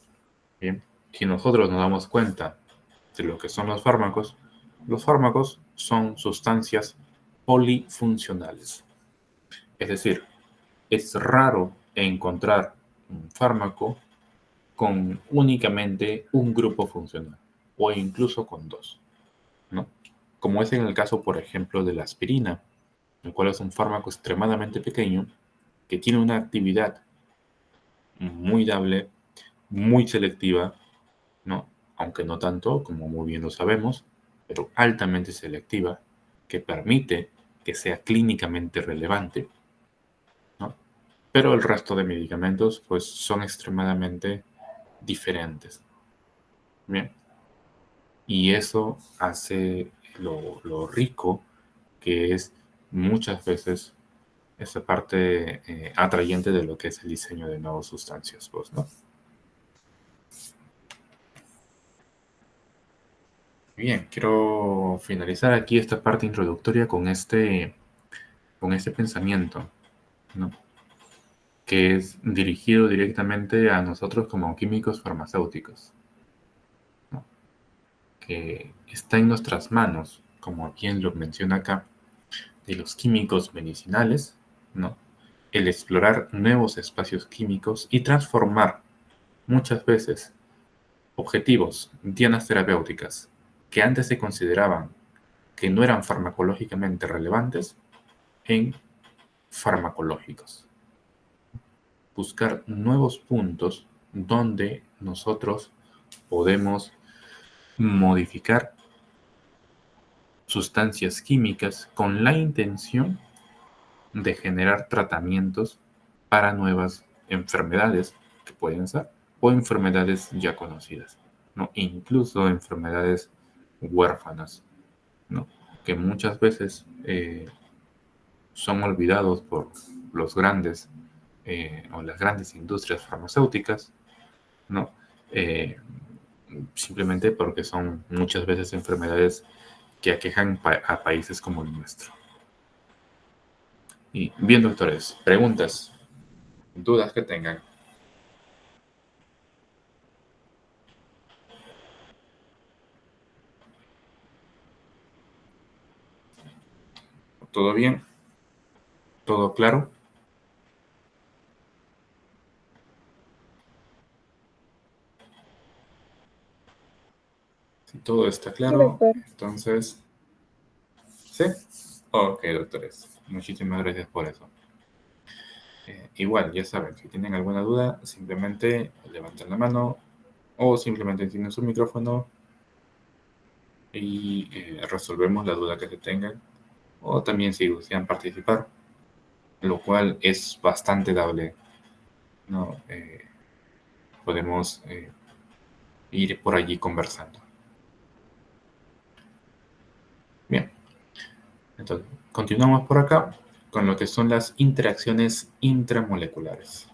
Bien. Si nosotros nos damos cuenta de lo que son los fármacos son sustancias polifuncionales. Es decir, es raro encontrar un fármaco con únicamente un grupo funcional o incluso con dos, ¿no? Como es en el caso, por ejemplo, de la aspirina, el cual es un fármaco extremadamente pequeño que tiene una actividad muy dable, muy selectiva, ¿no? Aunque no tanto, como muy bien lo sabemos, pero altamente selectiva, que permite que sea clínicamente relevante, ¿no? Pero el resto de medicamentos, pues, son extremadamente diferentes. Bien. Y eso hace lo rico que es muchas veces esa parte atrayente de lo que es el diseño de nuevas sustancias, pues, ¿no? Bien, quiero finalizar aquí esta parte introductoria con este pensamiento, ¿no? Que es dirigido directamente a nosotros como químicos farmacéuticos, ¿no? Que está en nuestras manos, como bien lo menciona acá, de los químicos medicinales, ¿no? El explorar nuevos espacios químicos y transformar muchas veces objetivos, dianas terapéuticas, que antes se consideraban que no eran farmacológicamente relevantes, en farmacológicos. Buscar nuevos puntos donde nosotros podemos modificar sustancias químicas con la intención de generar tratamientos para nuevas enfermedades que pueden ser o enfermedades ya conocidas, ¿no? Incluso enfermedades huérfanas, ¿no? Que muchas veces son olvidados por los grandes o las grandes industrias farmacéuticas, ¿no? Eh, Simplemente porque son muchas veces enfermedades que aquejan a países como el nuestro. Y bien, doctores, preguntas, dudas que tengan. ¿Todo bien? ¿Todo claro? Si todo está Sí, claro, doctor. entonces, ¿sí? Ok, doctores, muchísimas gracias por eso. Igual, ya saben, si tienen alguna duda, simplemente levanten la mano o simplemente encienden su micrófono y resolvemos la duda que se tengan. O también si desean participar, lo cual es bastante dable, ¿no? Podemos ir por allí conversando. Bien, entonces continuamos por acá con lo que son las interacciones intramoleculares.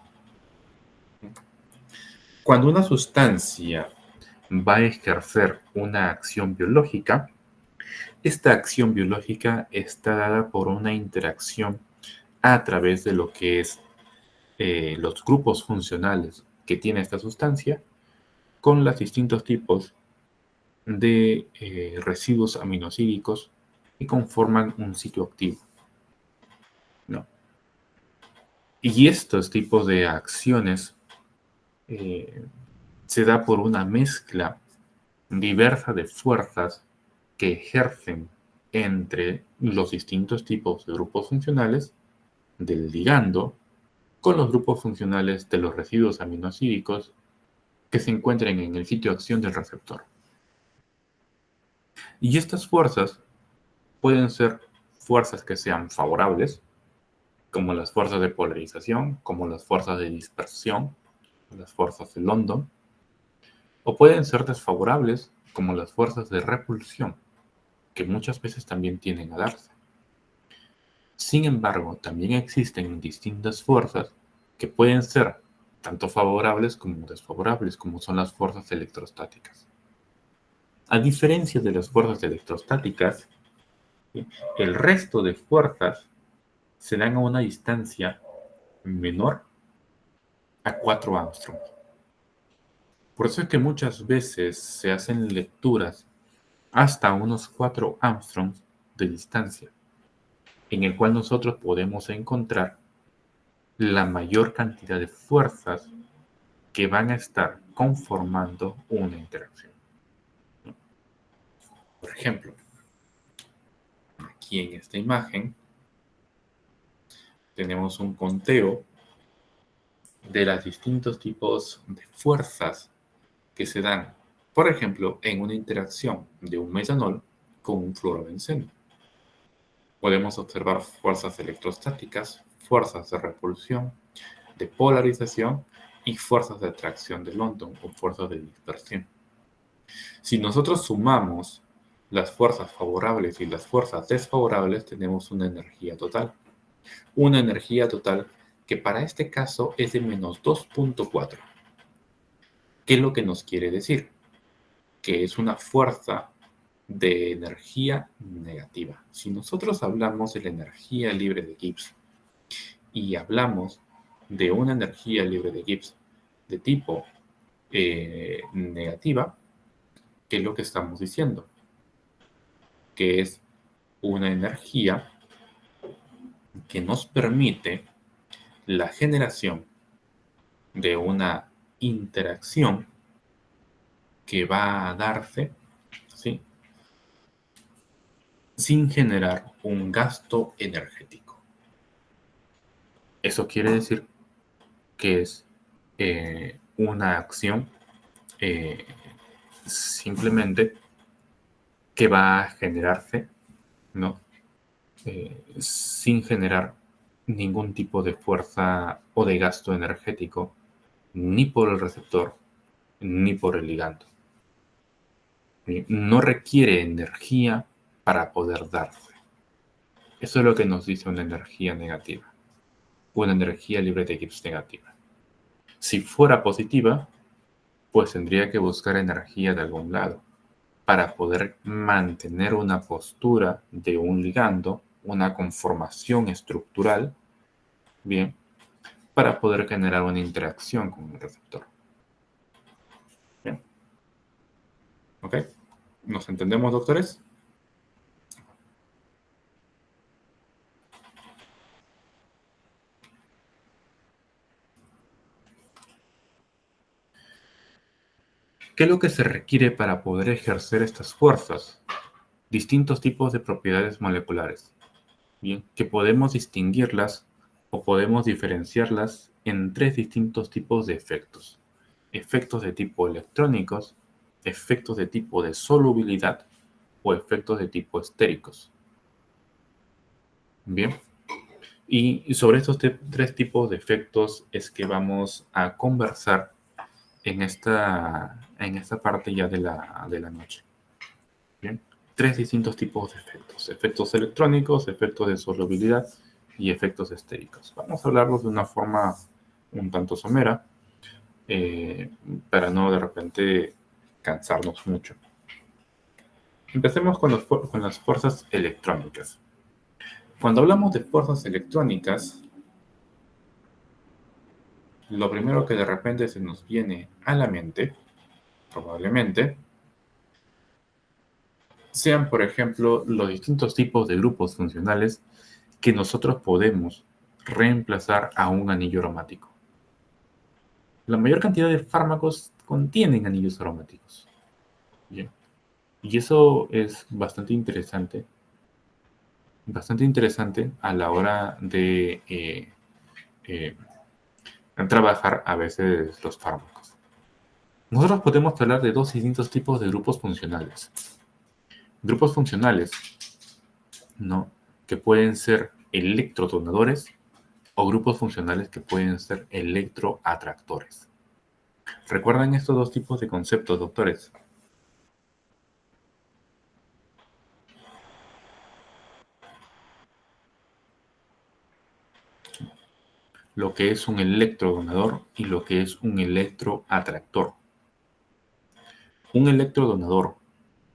Cuando una sustancia va a ejercer una acción biológica, esta acción biológica está dada por una interacción a través de lo que es los grupos funcionales que tiene esta sustancia con los distintos tipos de residuos aminoácidos que conforman un sitio activo, ¿no? Y estos tipos de acciones eh, se da por una mezcla diversa de fuerzas que ejercen entre los distintos tipos de grupos funcionales del ligando con los grupos funcionales de los residuos aminoácidos que se encuentran en el sitio de acción del receptor. Y estas fuerzas pueden ser fuerzas que sean favorables, como las fuerzas de polarización, como las fuerzas de dispersión, las fuerzas de London, o pueden ser desfavorables, como las fuerzas de repulsión, que muchas veces también tienden a darse. Sin embargo, también existen distintas fuerzas que pueden ser tanto favorables como desfavorables, como son las fuerzas electrostáticas. A diferencia de las fuerzas electrostáticas, el resto de fuerzas se dan a una distancia menor a 4 Armstrong. Por eso es que muchas veces se hacen lecturas hasta unos 4 Armstrong de distancia, en el cual nosotros podemos encontrar la mayor cantidad de fuerzas que van a estar conformando una interacción. Por ejemplo, aquí en esta imagen tenemos un conteo de los distintos tipos de fuerzas que se dan, por ejemplo, en una interacción de un metanol con un fluorobenceno. Podemos observar fuerzas electrostáticas, fuerzas de repulsión, de polarización y fuerzas de atracción de London o fuerzas de dispersión. Si nosotros sumamos las fuerzas favorables y las fuerzas desfavorables, tenemos una energía total. Una energía total que para este caso es de menos 2.4. ¿Qué es lo que nos quiere decir? Que es una fuerza de energía negativa. Si nosotros hablamos de la energía libre de Gibbs y hablamos de una energía libre de Gibbs de tipo negativa, ¿qué es lo que estamos diciendo? Que es una energía que nos permite la generación de una interacción que va a darse, ¿sí?, sin generar un gasto energético. Eso quiere decir que es una acción eh, simplemente que va a generarse, ¿no?, sin generar ningún tipo de fuerza o de gasto energético, ni por el receptor, ni por el ligando. No requiere energía para poder darse. Eso es lo que nos dice una energía negativa, una energía libre de Gibbs negativa. Si fuera positiva, pues tendría que buscar energía de algún lado para poder mantener una postura de un ligando, una conformación estructural, bien, para poder generar una interacción con el receptor. Bien. ¿Ok? ¿Nos entendemos, doctores? ¿Qué es lo que se requiere para poder ejercer estas fuerzas? Distintos tipos de propiedades moleculares, bien, que podemos distinguirlas o podemos diferenciarlas en 3 distintos tipos de efectos. Efectos de tipo electrónicos, efectos de tipo de solubilidad o efectos de tipo estéricos. Bien, y sobre estos 3 tipos de efectos es que vamos a conversar en esta parte ya de la noche. Bien, 3 distintos tipos de efectos: efectos electrónicos, efectos de solubilidad y efectos estéricos. Vamos a hablarlos de una forma un tanto somera, para no de repente cansarnos mucho. Empecemos con las fuerzas electrónicas. Cuando hablamos de fuerzas electrónicas, lo primero que de repente se nos viene a la mente, probablemente, sean, por ejemplo, los distintos tipos de grupos funcionales que nosotros podemos reemplazar a un anillo aromático. La mayor cantidad de fármacos contienen anillos aromáticos. Bien. Y eso es bastante interesante a la hora de eh, trabajar a veces los fármacos. Nosotros podemos hablar de dos distintos tipos de grupos funcionales. Grupos funcionales, ¿no?, que pueden ser electrodonadores o grupos funcionales que pueden ser electroatractores. ¿Recuerdan estos dos tipos de conceptos, doctores? Lo que es un electrodonador y lo que es un electroatractor. Un electrodonador,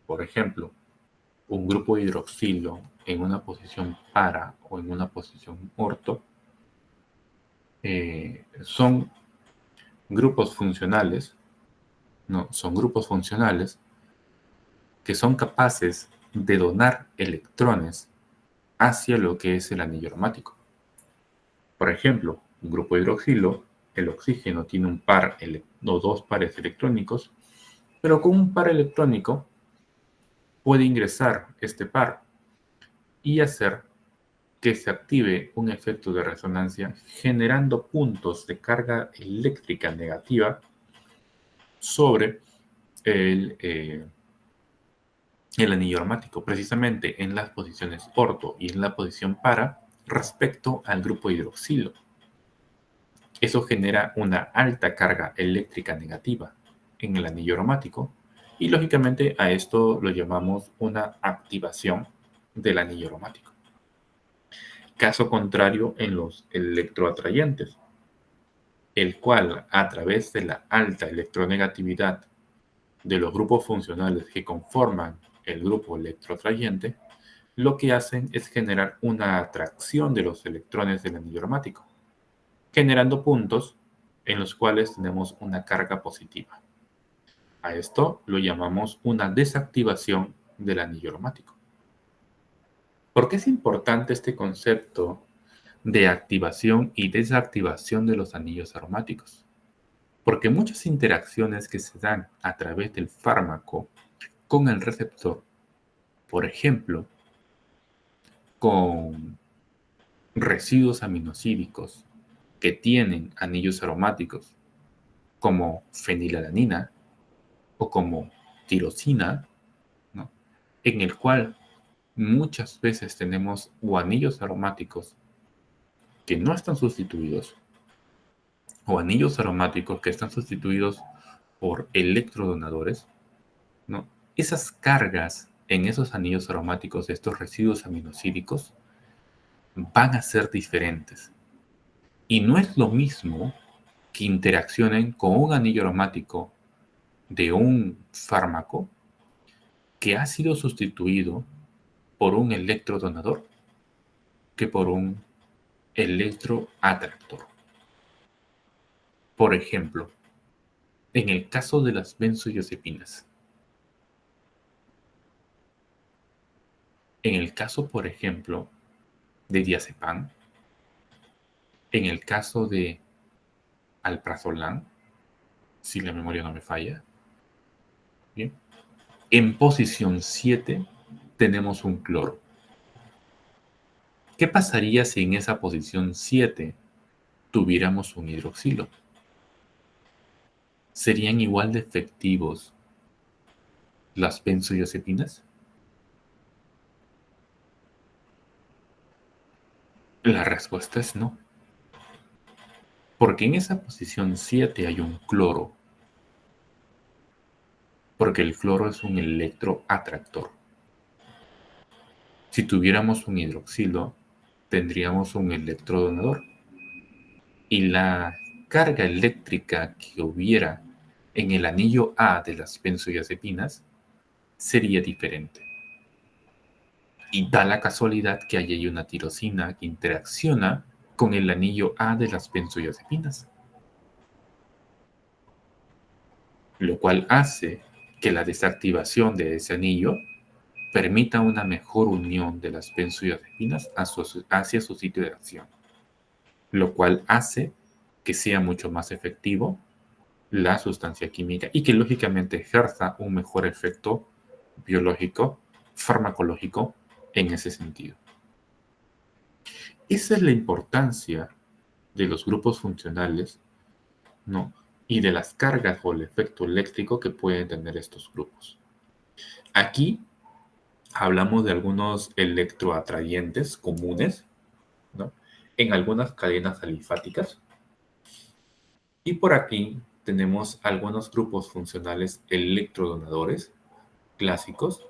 por ejemplo, un grupo de hidroxilo en una posición para o en una posición orto, son grupos funcionales, no, son grupos funcionales que son capaces de donar electrones hacia lo que es el anillo aromático. Por ejemplo, un grupo de hidroxilo, el oxígeno tiene un par o dos pares electrónicos, pero con un par electrónico puede ingresar este par y hacer que se active un efecto de resonancia generando puntos de carga eléctrica negativa sobre el anillo aromático, precisamente en las posiciones orto y en la posición para respecto al grupo hidroxilo. Eso genera una alta carga eléctrica negativa en el anillo aromático y lógicamente a esto lo llamamos una activación del anillo aromático. Caso contrario en los electroatrayentes, el cual a través de la alta electronegatividad de los grupos funcionales que conforman el grupo electroatrayente, lo que hacen es generar una atracción de los electrones del anillo aromático, generando puntos en los cuales tenemos una carga positiva. A esto lo llamamos una desactivación del anillo aromático. ¿Por qué es importante este concepto de activación y desactivación de los anillos aromáticos? Porque muchas interacciones que se dan a través del fármaco con el receptor, por ejemplo, con residuos aminosídicos que tienen anillos aromáticos, como fenilalanina o como tirosina, ¿no?, en el cual muchas veces tenemos o anillos aromáticos que no están sustituidos o anillos aromáticos que están sustituidos por electrodonadores, ¿no? Esas cargas en esos anillos aromáticos de estos residuos aminosídicos van a ser diferentes. Y no es lo mismo que interaccionen con un anillo aromático de un fármaco que ha sido sustituido por un electrodonador que por un electroatractor. Por ejemplo, en el caso de las benzodiazepinas, en el caso, por ejemplo, de diazepam, en el caso de alprazolam, si la memoria no me falla, ¿bien?, en posición 7 tenemos un cloro. ¿Qué pasaría si en esa posición 7 tuviéramos un hidroxilo? ¿Serían igual de efectivos las benzodiazepinas? La respuesta es no. Porque en esa posición 7 hay un cloro. Porque el cloro es un electroatractor. Si tuviéramos un hidroxilo, tendríamos un electrodonador. Y la carga eléctrica que hubiera en el anillo A de las benzodiazepinas sería diferente. Y da la casualidad que ahí hay una tirosina que interacciona con el anillo A de las benzodiazepinas, lo cual hace que la desactivación de ese anillo permita una mejor unión de las benzodiazepinas hacia su sitio de acción, lo cual hace que sea mucho más efectivo la sustancia química y que lógicamente ejerza un mejor efecto biológico, farmacológico en ese sentido. Esa es la importancia de los grupos funcionales, ¿no? Y de las cargas o el efecto eléctrico que pueden tener estos grupos. Aquí hablamos de algunos electroatrayentes comunes, ¿no? En algunas cadenas alifáticas. Y por aquí tenemos algunos grupos funcionales electrodonadores clásicos,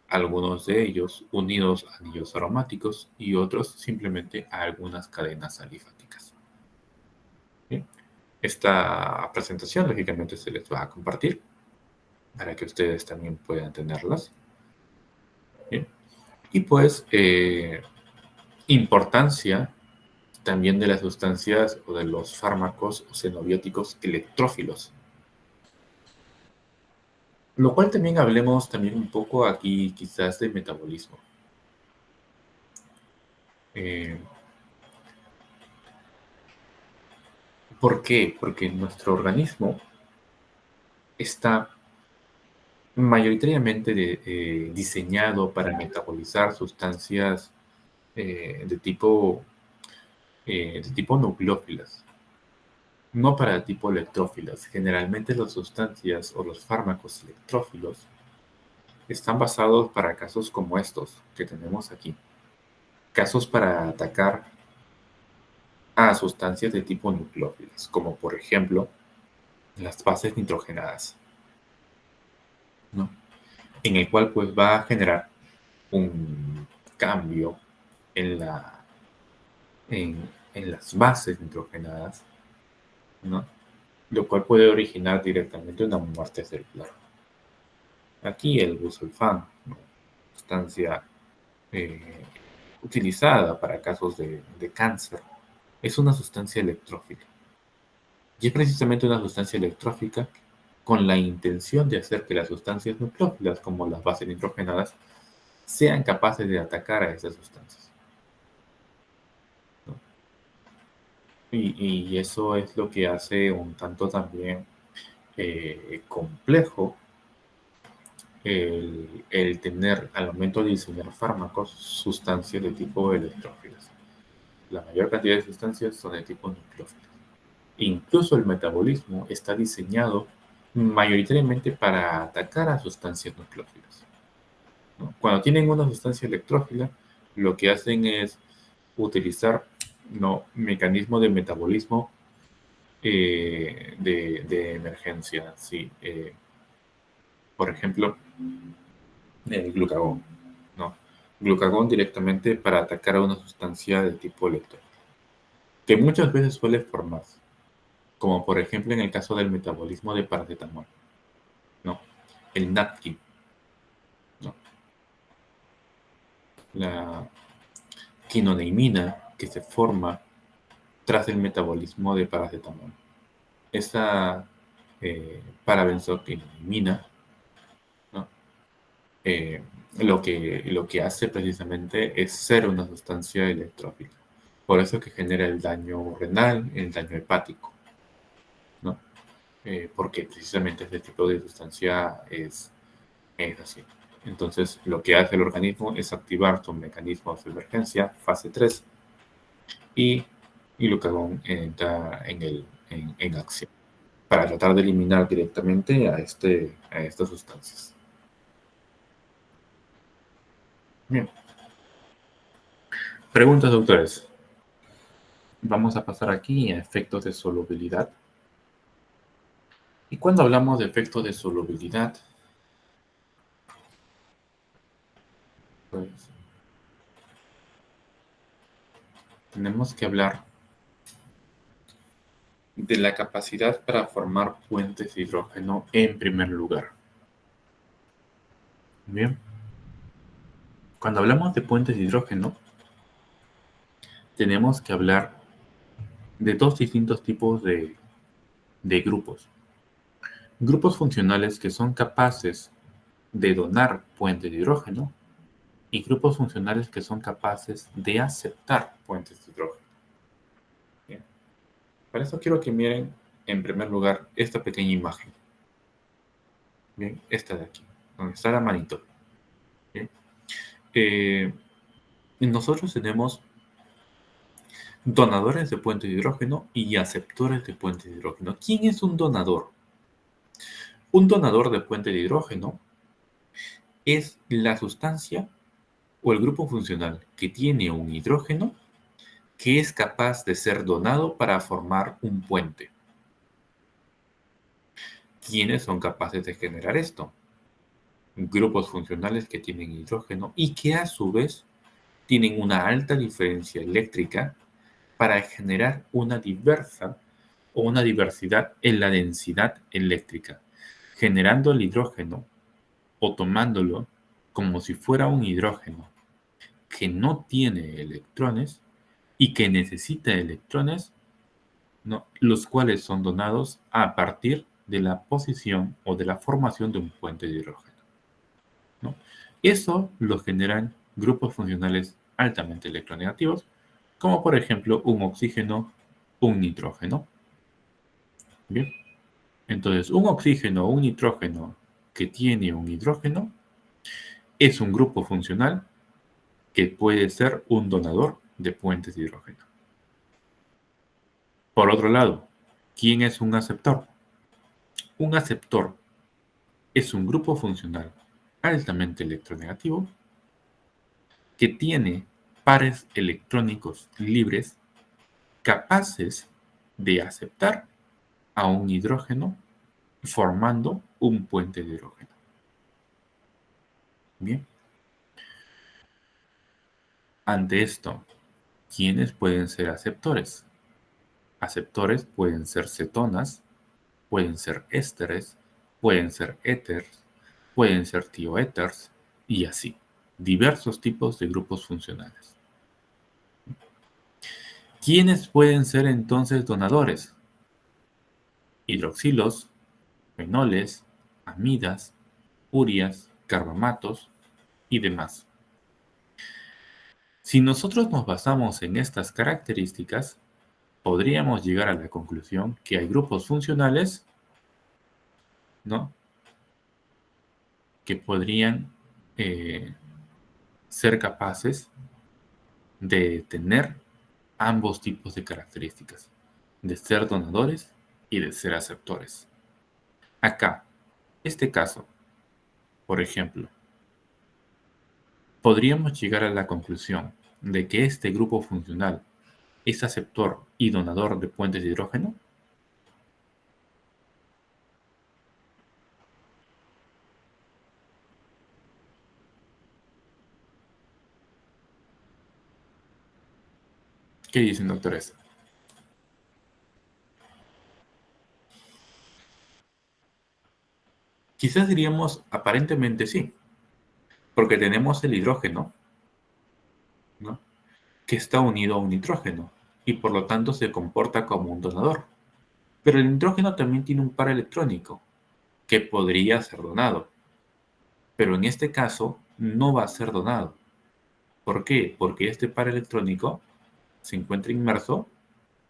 algunos de ellos unidos a anillos aromáticos y otros simplemente a algunas cadenas alifáticas. ¿Bien? Esta presentación lógicamente se les va a compartir para que ustedes también puedan tenerlas. ¿Bien? Y pues importancia también de las sustancias o de los fármacos o xenobióticos electrófilos. Lo cual también hablemos también un poco aquí quizás de metabolismo. Eh, ¿Por qué? Porque nuestro organismo está mayoritariamente diseñado para metabolizar sustancias de tipo nucleófilas, no para tipo electrófilas. Generalmente las sustancias o los fármacos electrófilos están basados para casos como estos que tenemos aquí. Casos para atacar a sustancias de tipo nucleófilas, como por ejemplo las bases nitrogenadas, ¿no? En el cual pues va a generar un cambio en, en las bases nitrogenadas, ¿no? Lo cual puede originar directamente una muerte celular. Aquí el busulfán, ¿no? Sustancia eh, utilizada para casos de cáncer, es una sustancia electrófica. Y es precisamente una sustancia electrófica con la intención de hacer que las sustancias nucleófilas, como las bases nitrogenadas, sean capaces de atacar a esas sustancias, ¿no? Y eso es lo que hace un tanto también complejo el tener al momento de diseñar fármacos sustancias de tipo electrófilas. La mayor cantidad de sustancias son de tipo nucleófilas. Incluso el metabolismo está diseñado mayoritariamente para atacar a sustancias nucleófilas, ¿no? Cuando tienen una sustancia electrófila, lo que hacen es utilizar, ¿no?, mecanismos de metabolismo de emergencia. ¿Sí? Por ejemplo, el glucagón, ¿no? Glucagón directamente para atacar a una sustancia de tipo electrófilo, que muchas veces suele formarse, como por ejemplo en el caso del metabolismo de paracetamol, ¿no? El NAPKIN, ¿no? La quinoneimina que se forma tras el metabolismo de paracetamol. Esa parabenzoquinoimina, ¿no? Eh, lo que hace precisamente es ser una sustancia electrófica. Por eso que genera el daño renal, el daño hepático, ¿no? Porque precisamente este tipo de sustancia es así. Entonces, lo que hace el organismo es activar sus mecanismos de emergencia, fase 3, y glucagón entra en acción para tratar de eliminar directamente a estas sustancias. Bien. Preguntas, doctores. Vamos a pasar aquí a efectos de solubilidad. Y cuando hablamos de efectos de solubilidad, pues tenemos que hablar de la capacidad para formar puentes de hidrógeno en primer lugar. Bien, cuando hablamos de puentes de hidrógeno, tenemos que hablar de dos distintos tipos de grupos. Grupos funcionales que son capaces de donar puentes de hidrógeno y grupos funcionales que son capaces de aceptar puentes de hidrógeno. Bien. Para eso quiero que miren en primer lugar esta pequeña imagen. Bien, esta de aquí, donde está la manito. Bien. Nosotros tenemos donadores de puentes de hidrógeno y aceptores de puentes de hidrógeno. ¿Quién es un donador? Un donador de puente de hidrógeno es la sustancia o el grupo funcional que tiene un hidrógeno que es capaz de ser donado para formar un puente. ¿Quiénes son capaces de generar esto? Grupos funcionales que tienen hidrógeno y que a su vez tienen una alta diferencia eléctrica para generar una diversidad en la densidad eléctrica, generando el hidrógeno o tomándolo como si fuera un hidrógeno que no tiene electrones y que necesita electrones, ¿no?, los cuales son donados a partir de la posición o de la formación de un puente de hidrógeno, ¿no? Eso lo generan grupos funcionales altamente electronegativos, como por ejemplo un oxígeno, un nitrógeno. Bien, entonces un oxígeno o un nitrógeno que tiene un hidrógeno es un grupo funcional que puede ser un donador de puentes de hidrógeno. Por otro lado, ¿quién es un aceptor? Un aceptor es un grupo funcional altamente electronegativo que tiene pares electrónicos libres capaces de aceptar a un hidrógeno formando un puente de hidrógeno. Bien. Ante esto, ¿quiénes pueden ser aceptores? Aceptores pueden ser cetonas, pueden ser ésteres, pueden ser éteres, pueden ser tioéteres y así. Diversos tipos de grupos funcionales. ¿Quiénes pueden ser entonces donadores? Hidroxilos, fenoles, amidas, urias, carbamatos y demás. Si nosotros nos basamos en estas características, podríamos llegar a la conclusión que hay grupos funcionales, ¿no?, que podrían ser capaces de tener ambos tipos de características, de ser donadores y de ser aceptores. Acá, este caso, por ejemplo, podríamos llegar a la conclusión de que este grupo funcional es aceptor y donador de puentes de hidrógeno. ¿Qué dicen, doctores? Quizás diríamos aparentemente sí, porque tenemos el hidrógeno, ¿no?, que está unido a un nitrógeno y por lo tanto se comporta como un donador. Pero el nitrógeno también tiene un par electrónico que podría ser donado, pero en este caso no va a ser donado. ¿Por qué? Porque este par electrónico se encuentra inmerso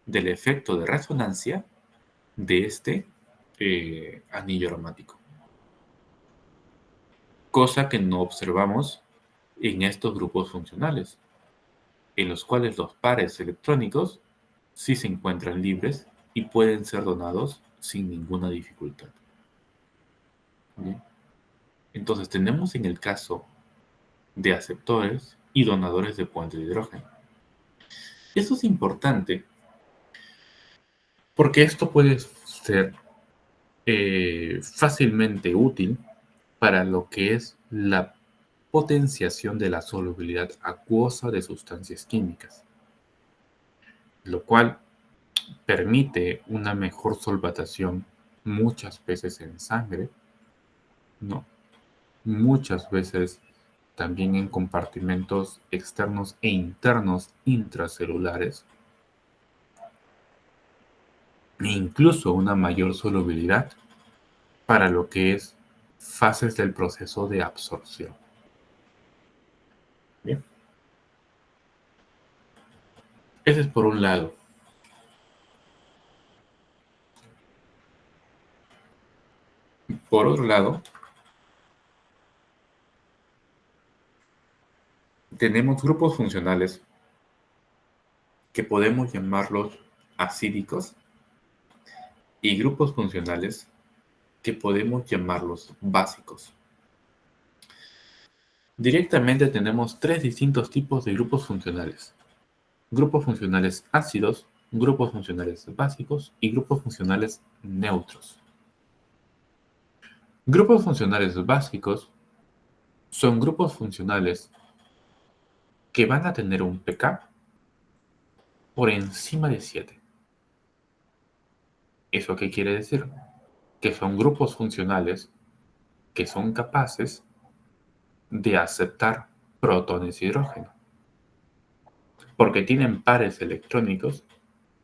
del efecto de resonancia de este anillo aromático, cosa que no observamos en estos grupos funcionales, en los cuales los pares electrónicos sí se encuentran libres y pueden ser donados sin ninguna dificultad. ¿Bien? Entonces tenemos en el caso de aceptores y donadores de puentes de hidrógeno. Eso es importante porque esto puede ser fácilmente útil para lo que es la potenciación de la solubilidad acuosa de sustancias químicas, lo cual permite una mejor solvatación muchas veces en sangre, ¿no? Muchas veces también en compartimentos externos e internos intracelulares, e incluso una mayor solubilidad para lo que es fases del proceso de absorción. Bien. Ese es por un lado. Por otro lado, tenemos grupos funcionales que podemos llamarlos acídicos y grupos funcionales que podemos llamarlos básicos. Directamente tenemos tres distintos tipos de grupos funcionales. Grupos funcionales ácidos, grupos funcionales básicos y grupos funcionales neutros. Grupos funcionales básicos son grupos funcionales que van a tener un pK por encima de 7. ¿Eso qué quiere decir? Que son grupos funcionales que son capaces de aceptar protones y hidrógeno, porque tienen pares electrónicos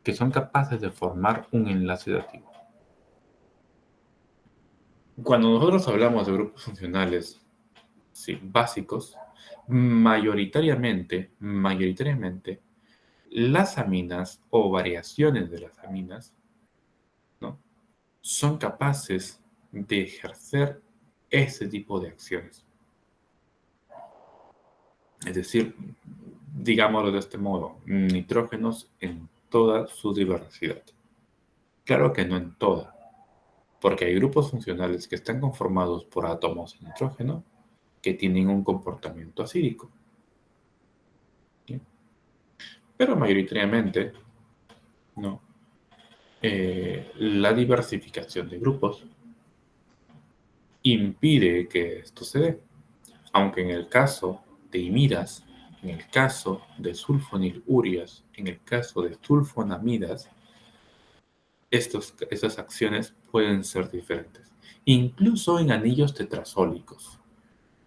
que son capaces de formar un enlace dativo. Cuando nosotros hablamos de grupos funcionales básicos, mayoritariamente, las aminas o variaciones de las aminas, ¿no?, son capaces de ejercer ese tipo de acciones. Es decir, digámoslo de este modo, nitrógenos en toda su diversidad. Claro que no en toda, porque hay grupos funcionales que están conformados por átomos de nitrógeno que tienen un comportamiento acídico. ¿Sí? Pero mayoritariamente, no. La diversificación de grupos impide que esto se dé. Aunque en el caso de imidas, en el caso de sulfonilurias, en el caso de sulfonamidas, estas acciones pueden ser diferentes. Incluso en anillos tetrazólicos.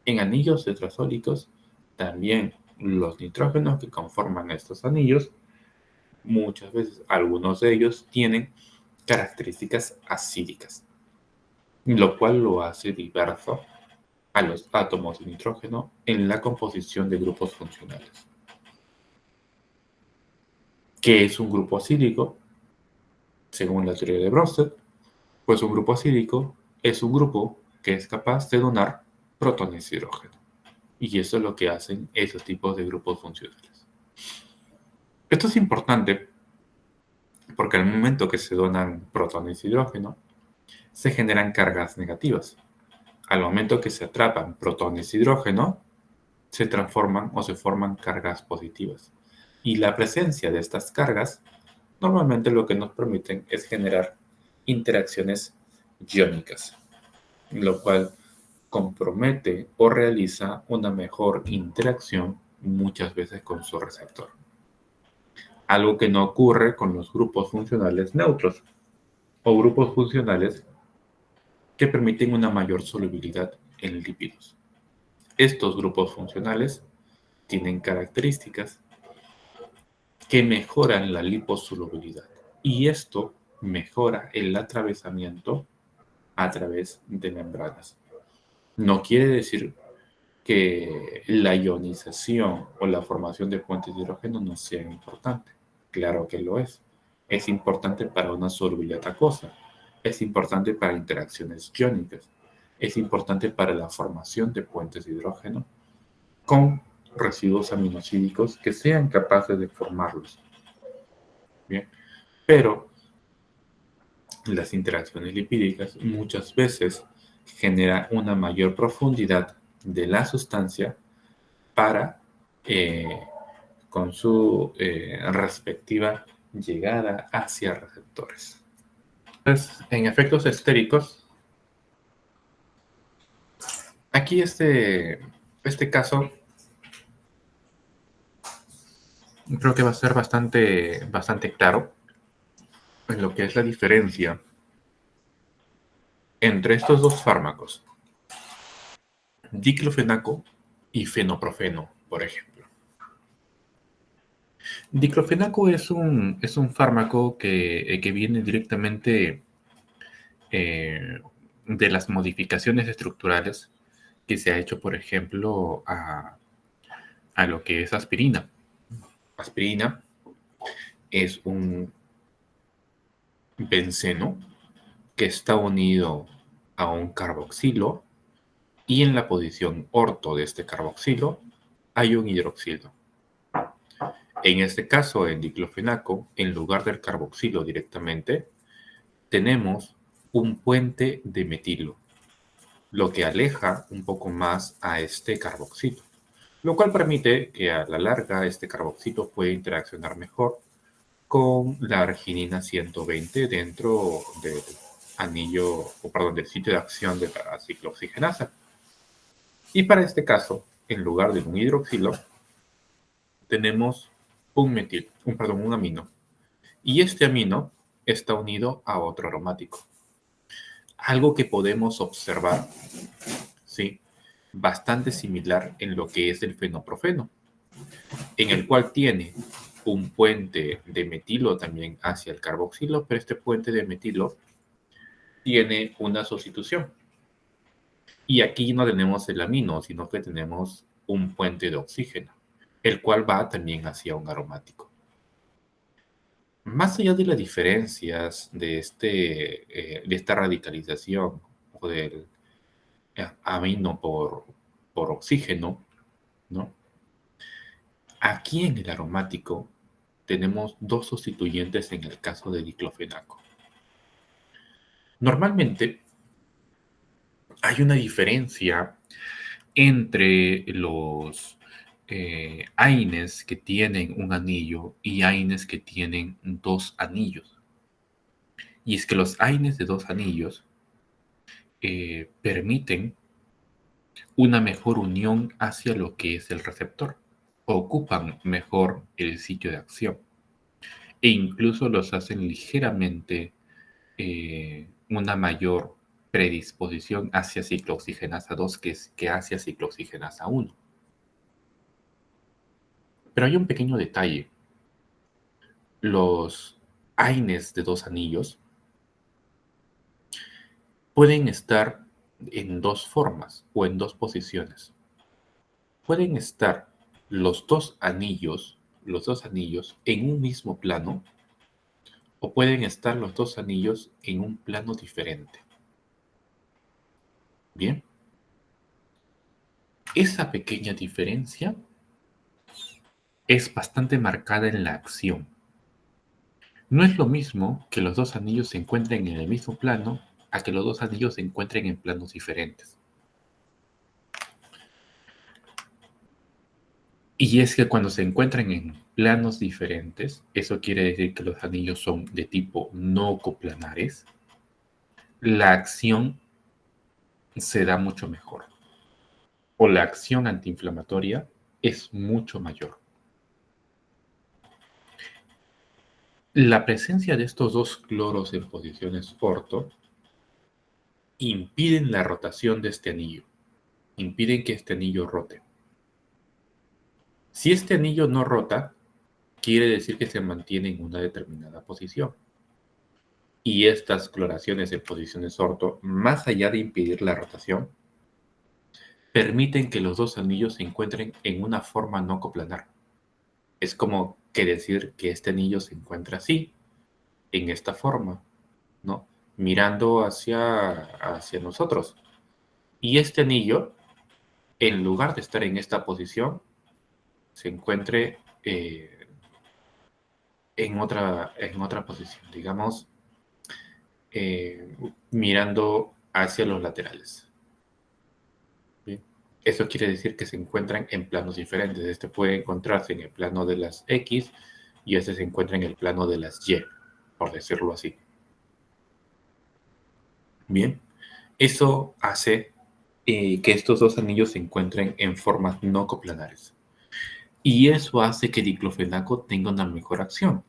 En anillos tetrazólicos también los nitrógenos que conforman estos anillos, muchas veces algunos de ellos tienen características acídicas, lo cual lo hace diverso a los átomos de nitrógeno en la composición de grupos funcionales. ¿Qué es un grupo acídico? Según la teoría de Bronsted, pues un grupo acídico es un grupo que es capaz de donar protones de hidrógeno. Y eso es lo que hacen esos tipos de grupos funcionales. Esto es importante porque al momento que se donan protones de hidrógeno, se generan cargas negativas. Al momento que se atrapan protones de hidrógeno, se transforman o se forman cargas positivas. Y la presencia de estas cargas normalmente lo que nos permiten es generar interacciones iónicas, lo cual compromete o realiza una mejor interacción muchas veces con su receptor. Algo que no ocurre con los grupos funcionales neutros o grupos funcionales que permiten una mayor solubilidad en lípidos. Estos grupos funcionales tienen características que mejoran la liposolubilidad y esto mejora el atravesamiento a través de membranas. No quiere decir que la ionización o la formación de puentes de hidrógeno no sea importante. Claro que lo es. Es importante para una solubilidad acuosa. Es importante para interacciones iónicas. Es importante para la formación de puentes de hidrógeno con residuos aminosídicos que sean capaces de formarlos. Bien, pero las interacciones lipídicas muchas veces generan una mayor profundidad de la sustancia para con su respectiva llegada hacia receptores. Entonces, en efectos estéricos, aquí este caso creo que va a ser bastante claro. en lo que es la diferencia entre estos dos fármacos, diclofenaco y fenoprofeno, por ejemplo. Diclofenaco es un fármaco que viene directamente eh, de las modificaciones estructurales que se ha hecho, por ejemplo, a lo que es aspirina. Aspirina es un benceno que está unido a un carboxilo y en la posición orto de este carboxilo hay un hidroxilo. En este caso, en diclofenaco, en lugar del carboxilo directamente, tenemos un puente de metilo, lo que aleja un poco más a este carboxilo, lo cual permite que a la larga este carboxilo pueda interaccionar mejor con la arginina 120 dentro del anillo, o perdón, del sitio de acción de la ciclooxigenasa. Y para este caso, en lugar de un hidroxilo, tenemos un amino. Y este amino está unido a otro aromático. Algo que podemos observar, ¿sí? Bastante similar en lo que es el fenoprofeno, en el cual tiene un puente de metilo también hacia el carboxilo, pero este puente de metilo tiene una sustitución. Y aquí no tenemos el amino, sino que tenemos un puente de oxígeno, el cual va también hacia un aromático. Más allá de las diferencias de esta radicalización o del amino por oxígeno, ¿no? Aquí en el aromático tenemos dos sustituyentes en el caso de diclofenaco. Normalmente hay una diferencia entre los aines que tienen un anillo y aines que tienen dos anillos. Y es que los aines de dos anillos permiten una mejor unión hacia lo que es el receptor, ocupan mejor el sitio de acción e incluso los hacen ligeramente una mayor predisposición hacia ciclooxigenasa 2 que hacia ciclooxigenasa 1. Pero hay un pequeño detalle. Los aines de dos anillos pueden estar en dos formas o en dos posiciones. Pueden estar los dos anillos en un mismo plano, o pueden estar los dos anillos en un plano diferente. Bien, esa pequeña diferencia es bastante marcada en la acción. No es lo mismo que los dos anillos se encuentren en el mismo plano a que los dos anillos se encuentren en planos diferentes. Y es que cuando se encuentran en planos diferentes, eso quiere decir que los anillos son de tipo no coplanares, la acción se da mucho mejor, o la acción antiinflamatoria es mucho mayor. La presencia de estos dos cloros en posiciones orto impiden la rotación de este anillo, impiden que este anillo rote. Si este anillo no rota, quiere decir que se mantiene en una determinada posición. Y estas cloraciones en posiciones orto, más allá de impedir la rotación, permiten que los dos anillos se encuentren en una forma no coplanar. Es como que decir que este anillo se encuentra así, en esta forma, ¿no? Mirando hacia nosotros. Y este anillo, en lugar de estar en esta posición, se encuentre en otra posición, digamos, mirando hacia los laterales. ¿Bien? Eso quiere decir que se encuentran en planos diferentes. Este puede encontrarse en el plano de las X y este se encuentra en el plano de las Y, por decirlo así. Bien, eso hace que estos dos anillos se encuentren en formas no coplanares. Y eso hace que diclofenaco tenga una mejor acción.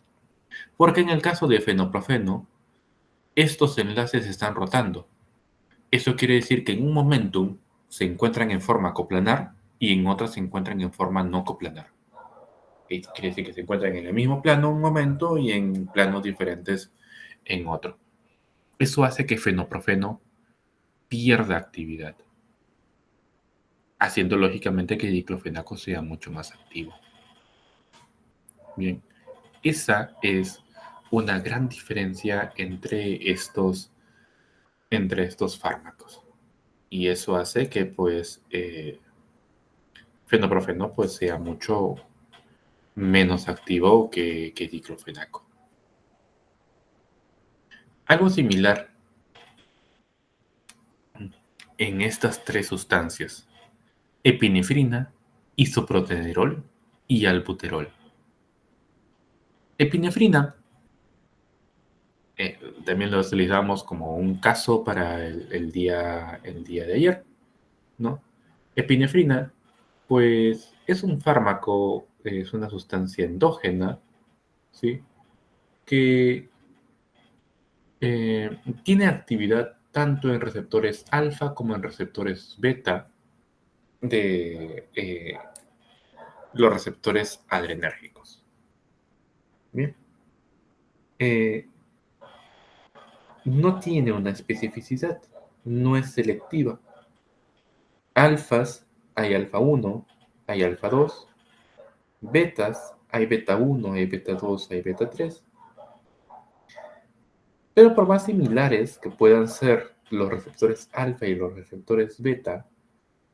Porque en el caso de fenoprofeno, estos enlaces están rotando. Eso quiere decir que en un momentum se encuentran en forma coplanar y en otras se encuentran en forma no coplanar. Esto quiere decir que se encuentran en el mismo plano un momento y en planos diferentes en otro. Eso hace que fenoprofeno pierda actividad, haciendo lógicamente que diclofenaco sea mucho más activo. Bien, esa es una gran diferencia entre estos fármacos. Y eso hace que pues fenoprofeno pues sea mucho menos activo que diclofenaco. Algo similar en estas tres sustancias: epinefrina, isoprotenerol y albuterol. Epinefrina también lo utilizamos como un caso para el día de ayer, ¿no? Epinefrina, pues es un fármaco, es una sustancia endógena, ¿sí? Que tiene actividad tanto en receptores alfa como en receptores beta de los receptores adrenérgicos. Bien. Eh, no tiene una especificidad, no es selectiva. Alfas, hay alfa 1, hay alfa 2. Betas, hay beta 1, hay beta 2, hay beta 3. Pero por más similares que puedan ser los receptores alfa y los receptores beta,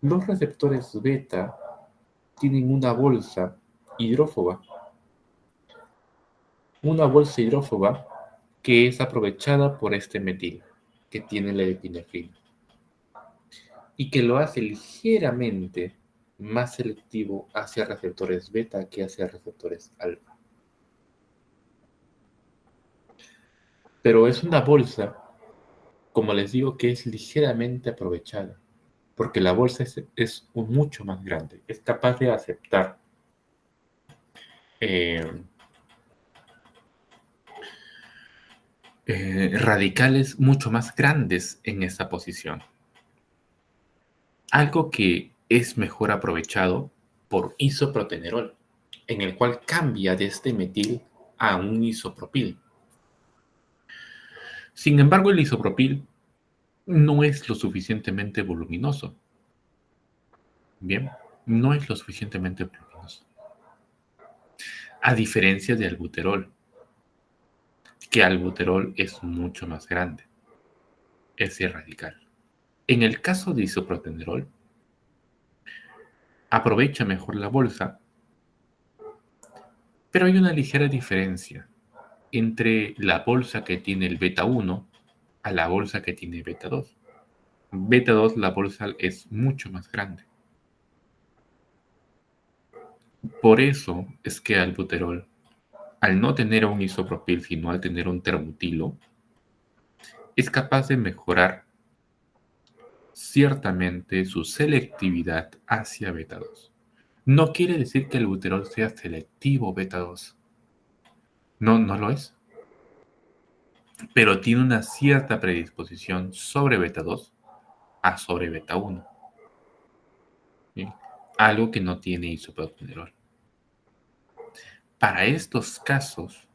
los receptores beta tienen una bolsa hidrófoba que es aprovechada por este metil que tiene la epinefrina y que lo hace ligeramente más selectivo hacia receptores beta que hacia receptores alfa. Pero es una bolsa, como les digo, que es ligeramente aprovechada, porque la bolsa es mucho más grande, es capaz de aceptar eh, radicales mucho más grandes en esa posición. Algo que es mejor aprovechado por isoprotenerol, en el cual cambia de este metil a un isopropil. Sin embargo, el isopropil no es lo suficientemente voluminoso. Bien, no es lo suficientemente voluminoso. A diferencia de albuterol, que albuterol es mucho más grande, ese radical. En el caso de isoprotenerol, aprovecha mejor la bolsa, pero hay una ligera diferencia entre la bolsa que tiene el beta 1 a la bolsa que tiene beta 2. Beta 2, la bolsa es mucho más grande. Por eso es que albuterol, al no tener un isopropil, sino al tener un terbutilo, es capaz de mejorar ciertamente su selectividad hacia beta 2. No quiere decir que el albuterol sea selectivo beta 2. No, no lo es. Pero tiene una cierta predisposición sobre beta 2 a sobre beta 1. ¿Sí? Algo que no tiene isoprotenerol. Para estos casos,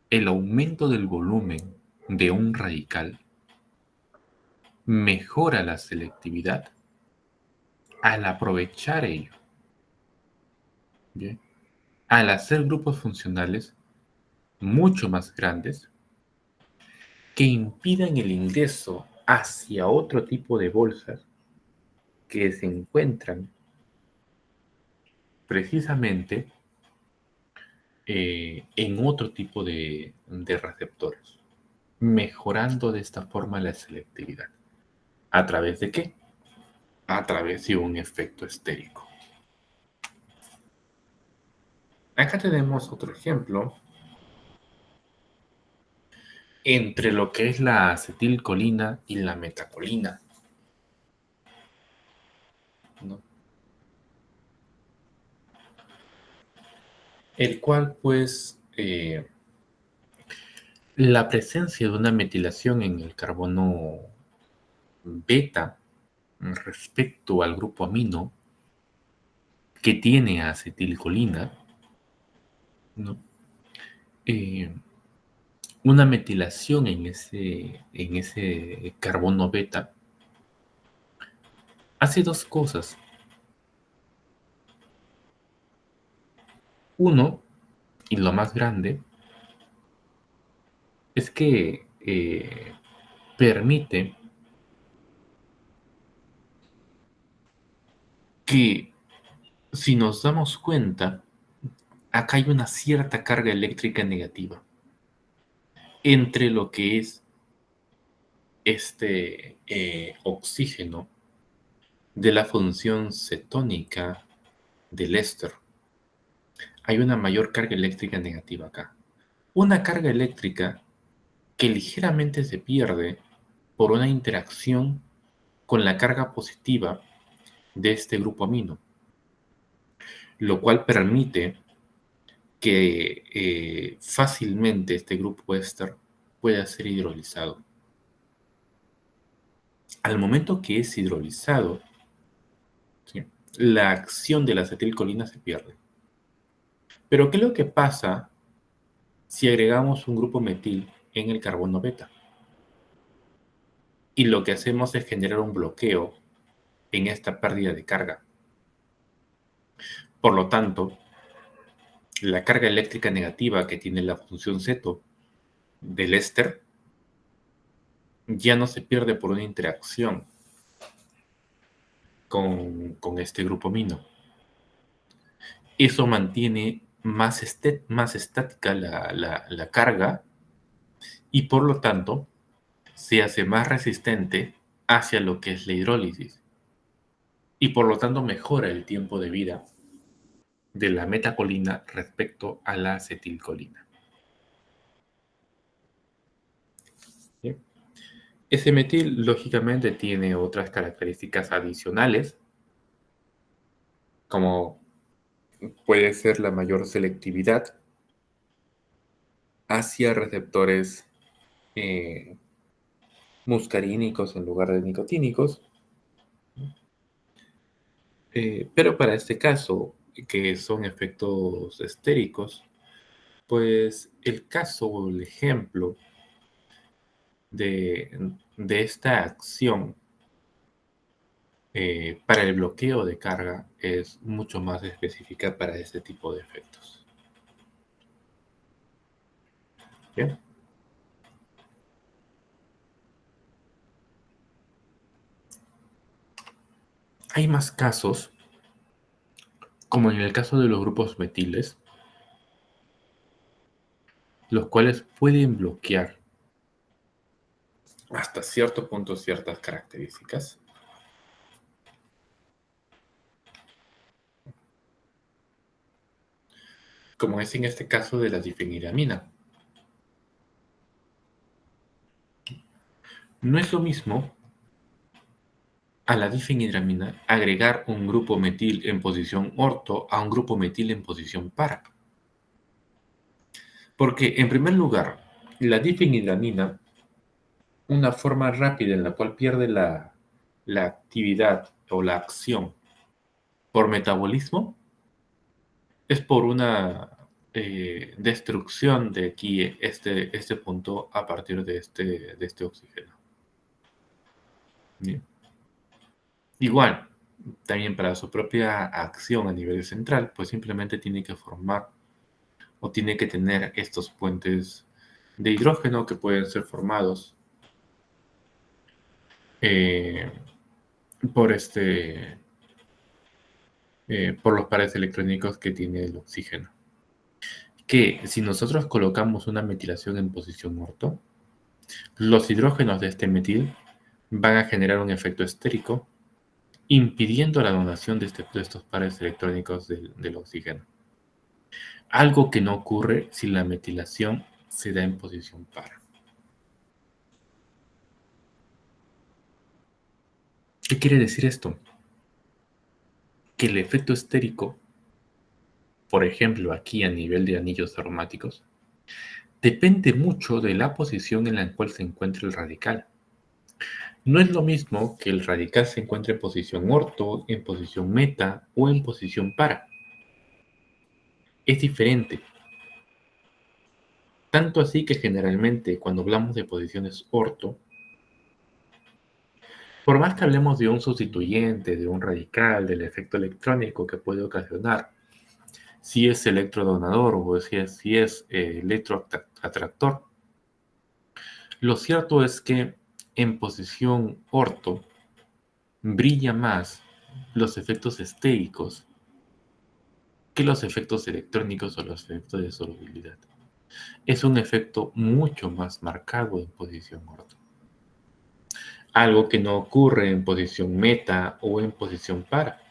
el aumento del volumen de un radical mejora la selectividad al aprovechar ello. ¿Bien? Al hacer grupos funcionales mucho más grandes que impidan el ingreso hacia otro tipo de bolsas que se encuentran precisamente en otro tipo de receptores, mejorando de esta forma la selectividad. ¿A través de qué? A través de un efecto estérico. Acá tenemos otro ejemplo entre lo que es la acetilcolina y la metacolina, ¿no? El cual pues La presencia de una metilación en el carbono beta respecto al grupo amino que tiene acetilcolina, ¿no? Eh, una metilación en ese carbono beta hace dos cosas. Uno, y lo más grande, es que permite que, si nos damos cuenta, acá hay una cierta carga eléctrica negativa entre lo que es este oxígeno de la función cetónica del éster. Hay una mayor carga eléctrica negativa acá. Una carga eléctrica que ligeramente se pierde por una interacción con la carga positiva de este grupo amino, lo cual permite que fácilmente este grupo éster pueda ser hidrolizado. Al momento que es hidrolizado, ¿sí?, la acción de la acetilcolina se pierde. Pero ¿qué es lo que pasa si agregamos un grupo metil en el carbono beta? Y lo que hacemos es generar un bloqueo en esta pérdida de carga. Por lo tanto, la carga eléctrica negativa que tiene la función ceto del éster ya no se pierde por una interacción con este grupo amino. Eso mantiene más estática la carga y por lo tanto se hace más resistente hacia lo que es la hidrólisis y por lo tanto mejora el tiempo de vida de la metacolina respecto a la acetilcolina. ¿Bien? Ese metil lógicamente tiene otras características adicionales, como puede ser la mayor selectividad hacia receptores eh, muscarínicos en lugar de nicotínicos. Pero para este caso, que son efectos estéricos, pues el caso o el ejemplo de esta acción para el bloqueo de carga es mucho más específica para este tipo de efectos. ¿Bien? Hay más casos, como en el caso de los grupos metiles, los cuales pueden bloquear hasta cierto punto ciertas características. Como es en este caso de la difenilamina. No es lo mismo a la difenhidramina agregar un grupo metil en posición orto a un grupo metil en posición para. Porque, en primer lugar, la difenhidramina, una forma rápida en la cual pierde la actividad o la acción por metabolismo, es por una destrucción de aquí, este punto, a partir de este oxígeno. Bien. Igual, también para su propia acción a nivel central, pues simplemente tiene que formar o tiene que tener estos puentes de hidrógeno que pueden ser formados eh, por por los pares electrónicos que tiene el oxígeno. Que si nosotros colocamos una metilación en posición orto, los hidrógenos de este metil van a generar un efecto estérico, impidiendo la donación de estos pares electrónicos del oxígeno. Algo que no ocurre si la metilación se da en posición par. ¿Qué quiere decir esto? Que el efecto estérico, por ejemplo aquí a nivel de anillos aromáticos, depende mucho de la posición en la cual se encuentre el radical. No es lo mismo que el radical se encuentre en posición orto, en posición meta o en posición para. Es diferente. Tanto así que generalmente cuando hablamos de posiciones orto, por más que hablemos de un sustituyente, de un radical, del efecto electrónico que puede ocasionar, si es electrodonador o si es electroatractor, lo cierto es que en posición orto brilla más los efectos estéricos que los efectos electrónicos o los efectos de solubilidad. Es un efecto mucho más marcado en posición orto. Algo que no ocurre en posición meta o en posición para,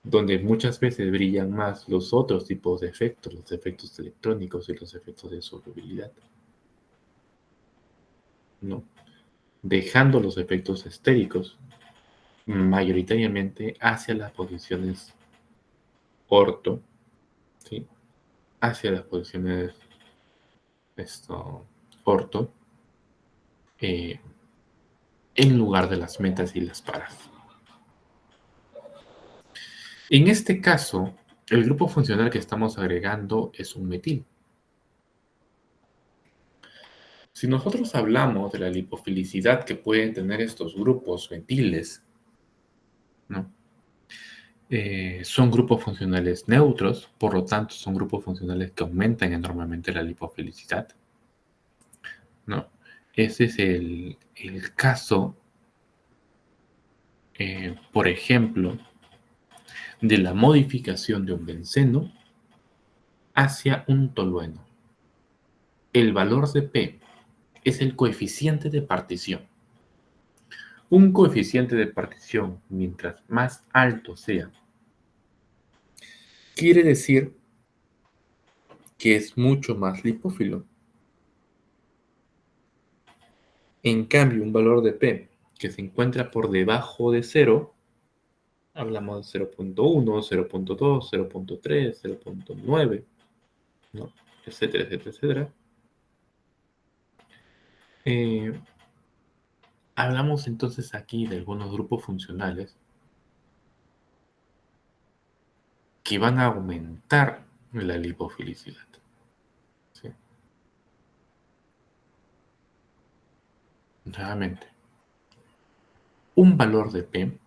donde muchas veces brillan más los otros tipos de efectos, los efectos electrónicos y los efectos de solubilidad, ¿no? Dejando los efectos estéricos mayoritariamente hacia las posiciones orto, ¿sí? Hacia las posiciones orto, eh, en lugar de las metas y las paras. En este caso, el grupo funcional que estamos agregando es un metil. Si nosotros hablamos de la lipofilicidad que pueden tener estos grupos metiles, ¿no? Son grupos funcionales neutros, por lo tanto son grupos funcionales que aumentan enormemente la lipofilicidad, ¿no? Ese es el caso, por ejemplo, de la modificación de un benceno hacia un tolueno. El valor de P es el coeficiente de partición. Un coeficiente de partición, mientras más alto sea, quiere decir que es mucho más lipófilo. En cambio, un valor de P que se encuentra por debajo de 0, hablamos de 0.1, 0.2, 0.3, 0.9, ¿no? Etcétera, etcétera, etcétera. Hablamos entonces aquí de algunos grupos funcionales que van a aumentar la lipofilicidad, ¿sí? Nuevamente, un valor de P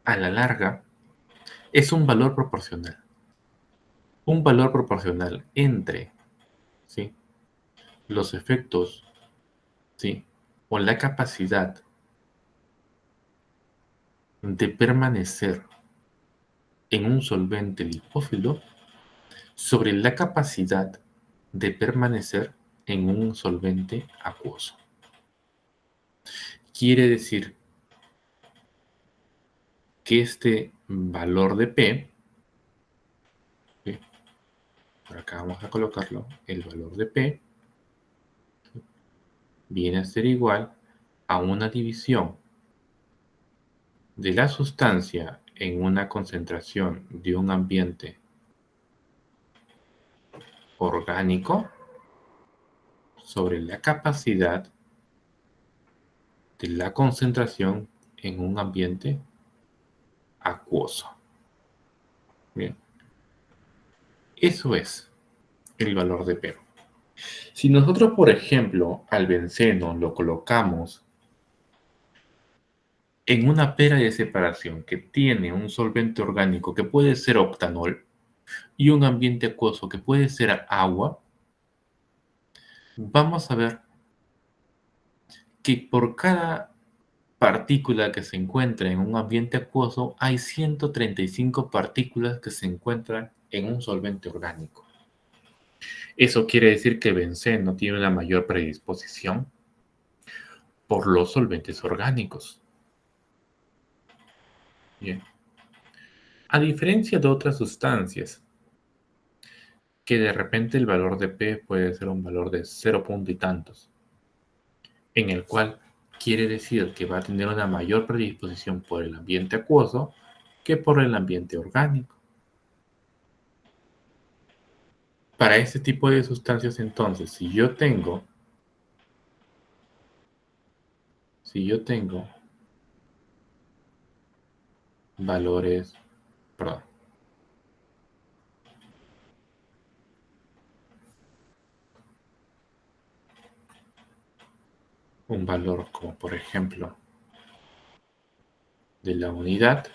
a la larga es un valor proporcional. Un valor proporcional entre, ¿sí?, los efectos, ¿sí?, o la capacidad de permanecer en un solvente lipófilo sobre la capacidad de permanecer en un solvente acuoso. Quiere decir que este valor de P, ¿sí?, por acá vamos a colocarlo, el valor de P viene a ser igual a una división de la sustancia en una concentración de un ambiente orgánico sobre la capacidad de la concentración en un ambiente acuoso. Bien, eso es el valor de P. Si nosotros, por ejemplo, al benceno lo colocamos en una pera de separación que tiene un solvente orgánico que puede ser octanol y un ambiente acuoso que puede ser agua, vamos a ver que por cada partícula que se encuentra en un ambiente acuoso hay 135 partículas que se encuentran en un solvente orgánico. Eso quiere decir que benceno tiene una mayor predisposición por los solventes orgánicos. Bien. A diferencia de otras sustancias, que de repente el valor de P puede ser un valor de 0 punto y tantos, en el cual quiere decir que va a tener una mayor predisposición por el ambiente acuoso que por el ambiente orgánico. Para este tipo de sustancias, entonces, si yo tengo valores, perdón, un valor como por ejemplo de la unidad,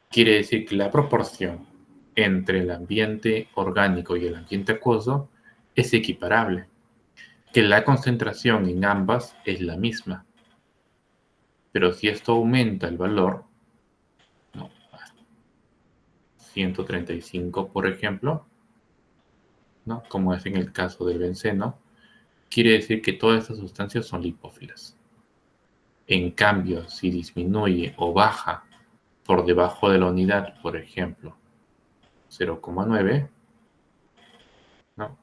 quiere decir que la proporción entre el ambiente orgánico y el ambiente acuoso es equiparable, que la concentración en ambas es la misma. Pero si esto aumenta el valor, no, 135 por ejemplo, ¿no? Como es en el caso del benceno, quiere decir que todas estas sustancias son lipófilas. En cambio, si disminuye o baja por debajo de la unidad, por ejemplo, 0,9, ¿no?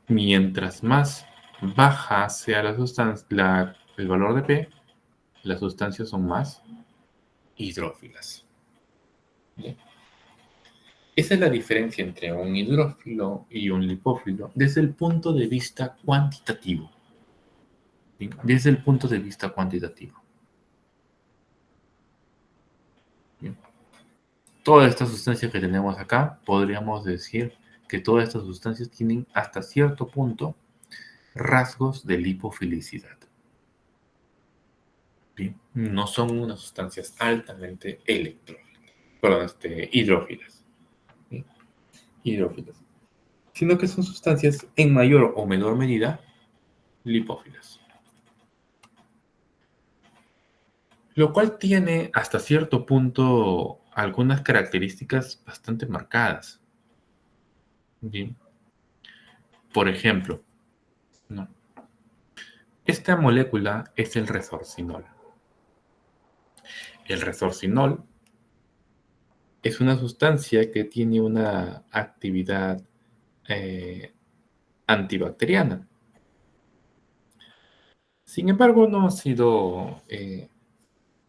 Mientras más baja sea la sustancia, el valor de P, las sustancias son más hidrófilas. ¿Bien? Esa es la diferencia entre un hidrófilo y un lipófilo desde el punto de vista cuantitativo. ¿Bien? Desde el punto de vista cuantitativo. ¿Bien? Todas estas sustancias que tenemos acá, podríamos decir que todas estas sustancias tienen hasta cierto punto rasgos de lipofilicidad. ¿Bien? No son unas sustancias altamente hidrófilas. ¿Sí? Hidrófilas. Sino que son sustancias en mayor o menor medida lipófilas. Lo cual tiene hasta cierto punto algunas características bastante marcadas. Bien. Por ejemplo, ¿no? Esta molécula es el resorcinol. El resorcinol es una sustancia que tiene una actividad eh, antibacteriana. Sin embargo, no ha sido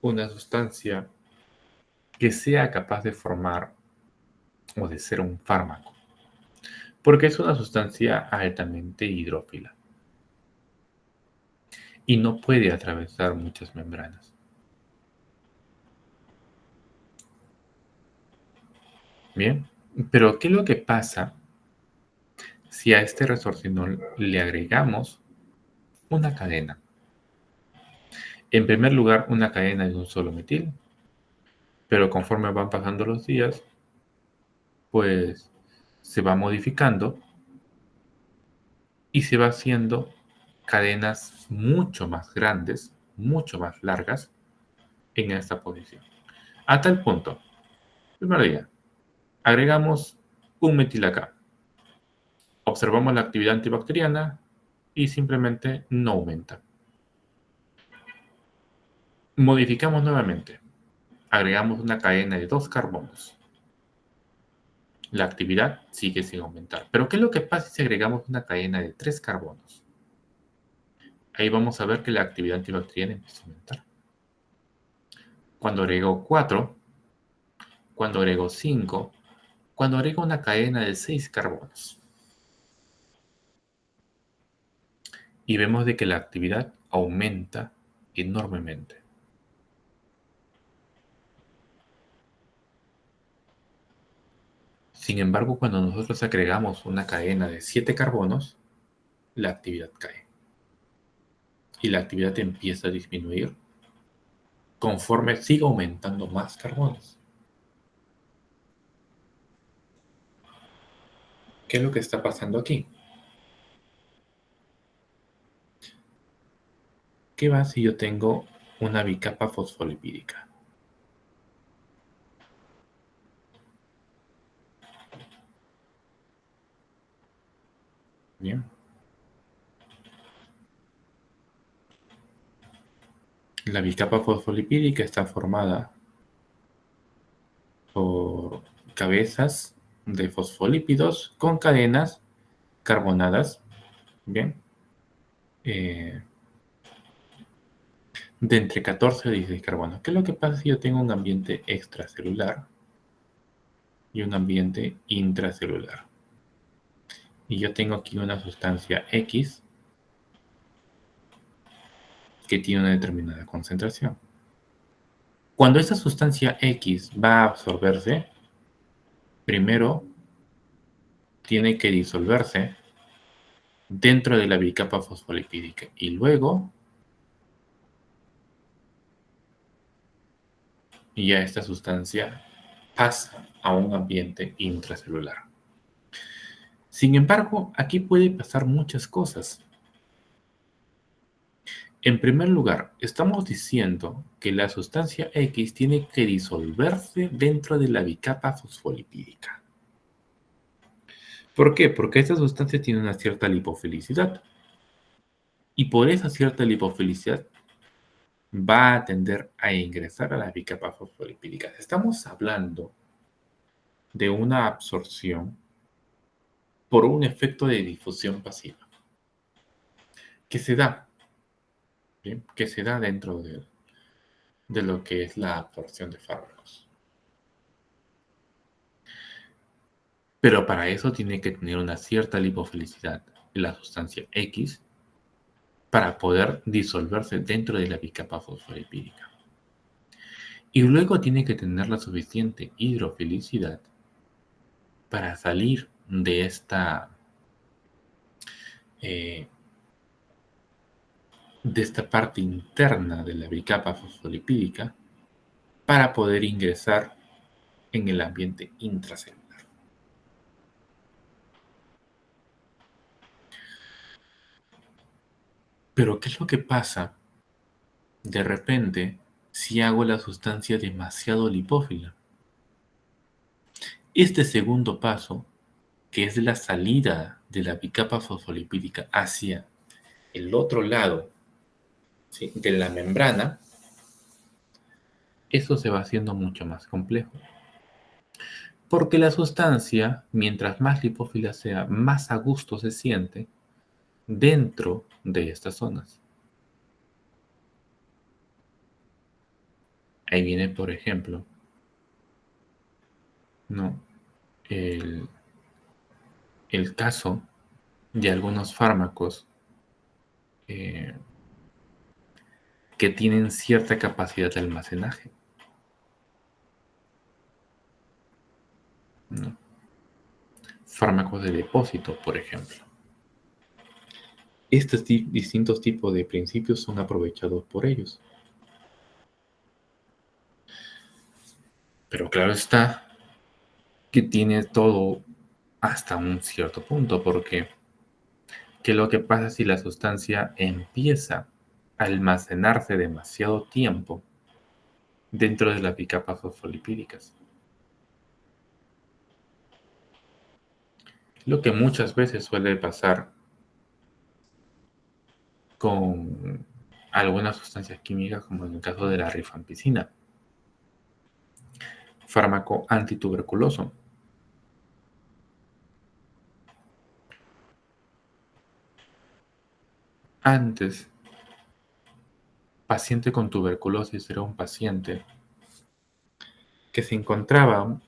una sustancia que sea capaz de formar o de ser un fármaco, porque es una sustancia altamente hidrófila y no puede atravesar muchas membranas. Bien, pero ¿qué es lo que pasa si a este resorcinol le agregamos una cadena? En primer lugar, una cadena de un solo metil, pero conforme van pasando los días, pues se va modificando y se va haciendo cadenas mucho más grandes, mucho más largas en esta posición. A tal punto, primero día, agregamos un metil acá, observamos la actividad antibacteriana y simplemente no aumenta. Modificamos nuevamente, agregamos una cadena de 2 carbonos. La actividad sigue sin aumentar. Pero ¿qué es lo que pasa si agregamos una cadena de 3 carbonos? Ahí vamos a ver que la actividad antibacteriana empieza a aumentar. Cuando agrego 4, cuando agrego 5, cuando agrego una cadena de 6 carbonos. Y vemos de que la actividad aumenta enormemente. Sin embargo, cuando nosotros agregamos una cadena de 7 carbonos, la actividad cae. Y la actividad empieza a disminuir conforme siga aumentando más carbonos. ¿Qué es lo que está pasando aquí? ¿Qué va si yo tengo una bicapa fosfolipídica? Bien. La bicapa fosfolipídica está formada por cabezas de fosfolípidos con cadenas carbonadas, bien, eh, de entre 14 a 16 carbonos. ¿Qué es lo que pasa si yo tengo un ambiente extracelular y un ambiente intracelular? y yo tengo aquí una sustancia X que tiene una determinada concentración. Cuando esta sustancia X va a absorberse, primero tiene que disolverse dentro de la bicapa fosfolipídica y luego ya esta sustancia pasa a un ambiente intracelular. Sin embargo, aquí puede pasar muchas cosas. En primer lugar, estamos diciendo que la sustancia X tiene que disolverse dentro de la bicapa fosfolipídica. ¿Por qué? Porque esta sustancia tiene una cierta lipofilicidad. Y por esa cierta lipofilicidad va a tender a ingresar a la bicapa fosfolipídica. Estamos hablando de una absorción por un efecto de difusión pasiva que se da, ¿sí? Que se da dentro de lo que es la absorción de fármacos. Pero para eso tiene que tener una cierta lipofilicidad en la sustancia X para poder disolverse dentro de la bicapa fosfolipídica. Y luego tiene que tener la suficiente hidrofilicidad para salir de eh, esta parte interna de la bicapa fosfolipídica para poder ingresar en el ambiente intracelular. Pero ¿qué es lo que pasa de repente si hago la sustancia demasiado lipófila? Este segundo paso, que es la salida de la bicapa fosfolipídica hacia el otro lado, ¿sí?, de la membrana, eso se va haciendo mucho más complejo. Porque la sustancia, mientras más lipófila sea, más a gusto se siente dentro de estas zonas. Ahí viene, por ejemplo, ¿no?, el, el caso de algunos fármacos eh, que tienen cierta capacidad de almacenaje, ¿no? Fármacos de depósito, por ejemplo. Estos distintos tipos de principios son aprovechados por ellos. Pero claro está que tiene todo hasta un cierto punto, porque ¿qué es lo que pasa si la sustancia empieza a almacenarse demasiado tiempo dentro de las bicapas fosfolipídicas? Lo que muchas veces suele pasar con algunas sustancias químicas, como en el caso de la rifampicina, fármaco antituberculoso. Antes, paciente con tuberculosis era un paciente que se encontraba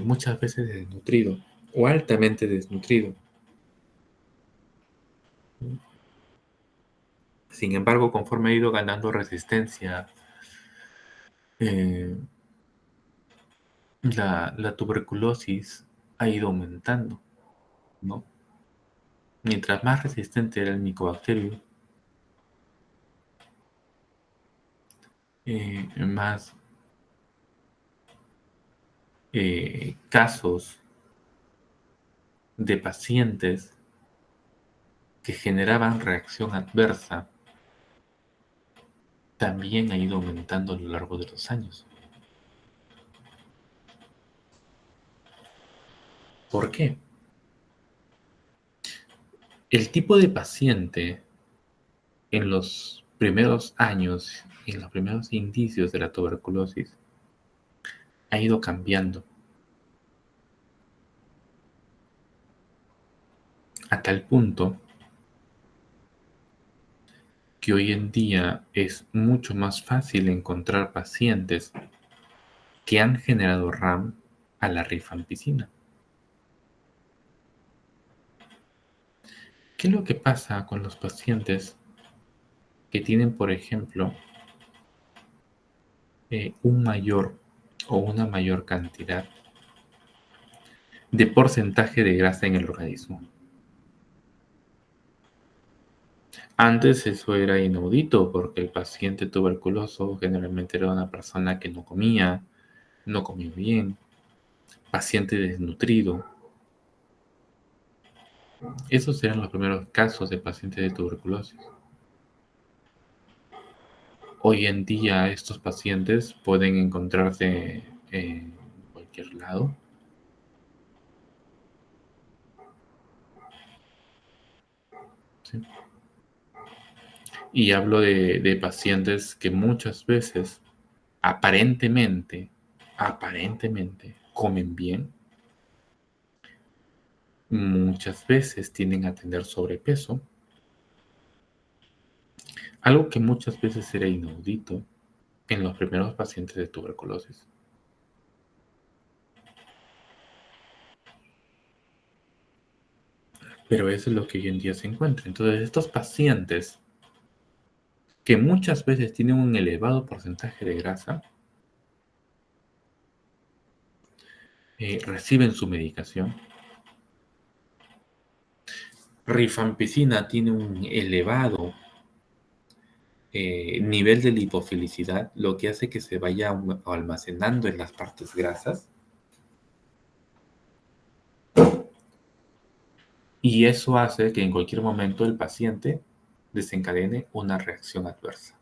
muchas veces desnutrido o altamente desnutrido. Sin embargo, conforme ha ido ganando resistencia, eh, la tuberculosis ha ido aumentando, ¿no? Mientras más resistente era el micobacterio, más casos de pacientes que generaban reacción adversa también ha ido aumentando a lo largo de los años. ¿Por qué? El tipo de paciente en los primeros años, en los primeros indicios de la tuberculosis, ha ido cambiando a tal punto que hoy en día es mucho más fácil encontrar pacientes que han generado RAM a la rifampicina. ¿Qué es lo que pasa con los pacientes que tienen, por ejemplo, un mayor o una mayor cantidad de porcentaje de grasa en el organismo? Antes eso era inaudito porque el paciente tuberculoso generalmente era una persona que no comía bien, paciente desnutrido. Esos eran los primeros casos de pacientes de tuberculosis. Hoy en día estos pacientes pueden encontrarse en cualquier lado. ¿Sí? Y hablo de pacientes que muchas veces aparentemente comen bien, muchas veces tienden a tener sobrepeso, algo que muchas veces era inaudito en los primeros pacientes de tuberculosis. Pero eso es lo que hoy en día se encuentra. Entonces, estos pacientes que muchas veces tienen un elevado porcentaje de grasa, reciben su medicación. Rifampicina tiene un elevado nivel de lipofilicidad, lo que hace que se vaya almacenando en las partes grasas. Y eso hace que en cualquier momento el paciente desencadene una reacción adversa.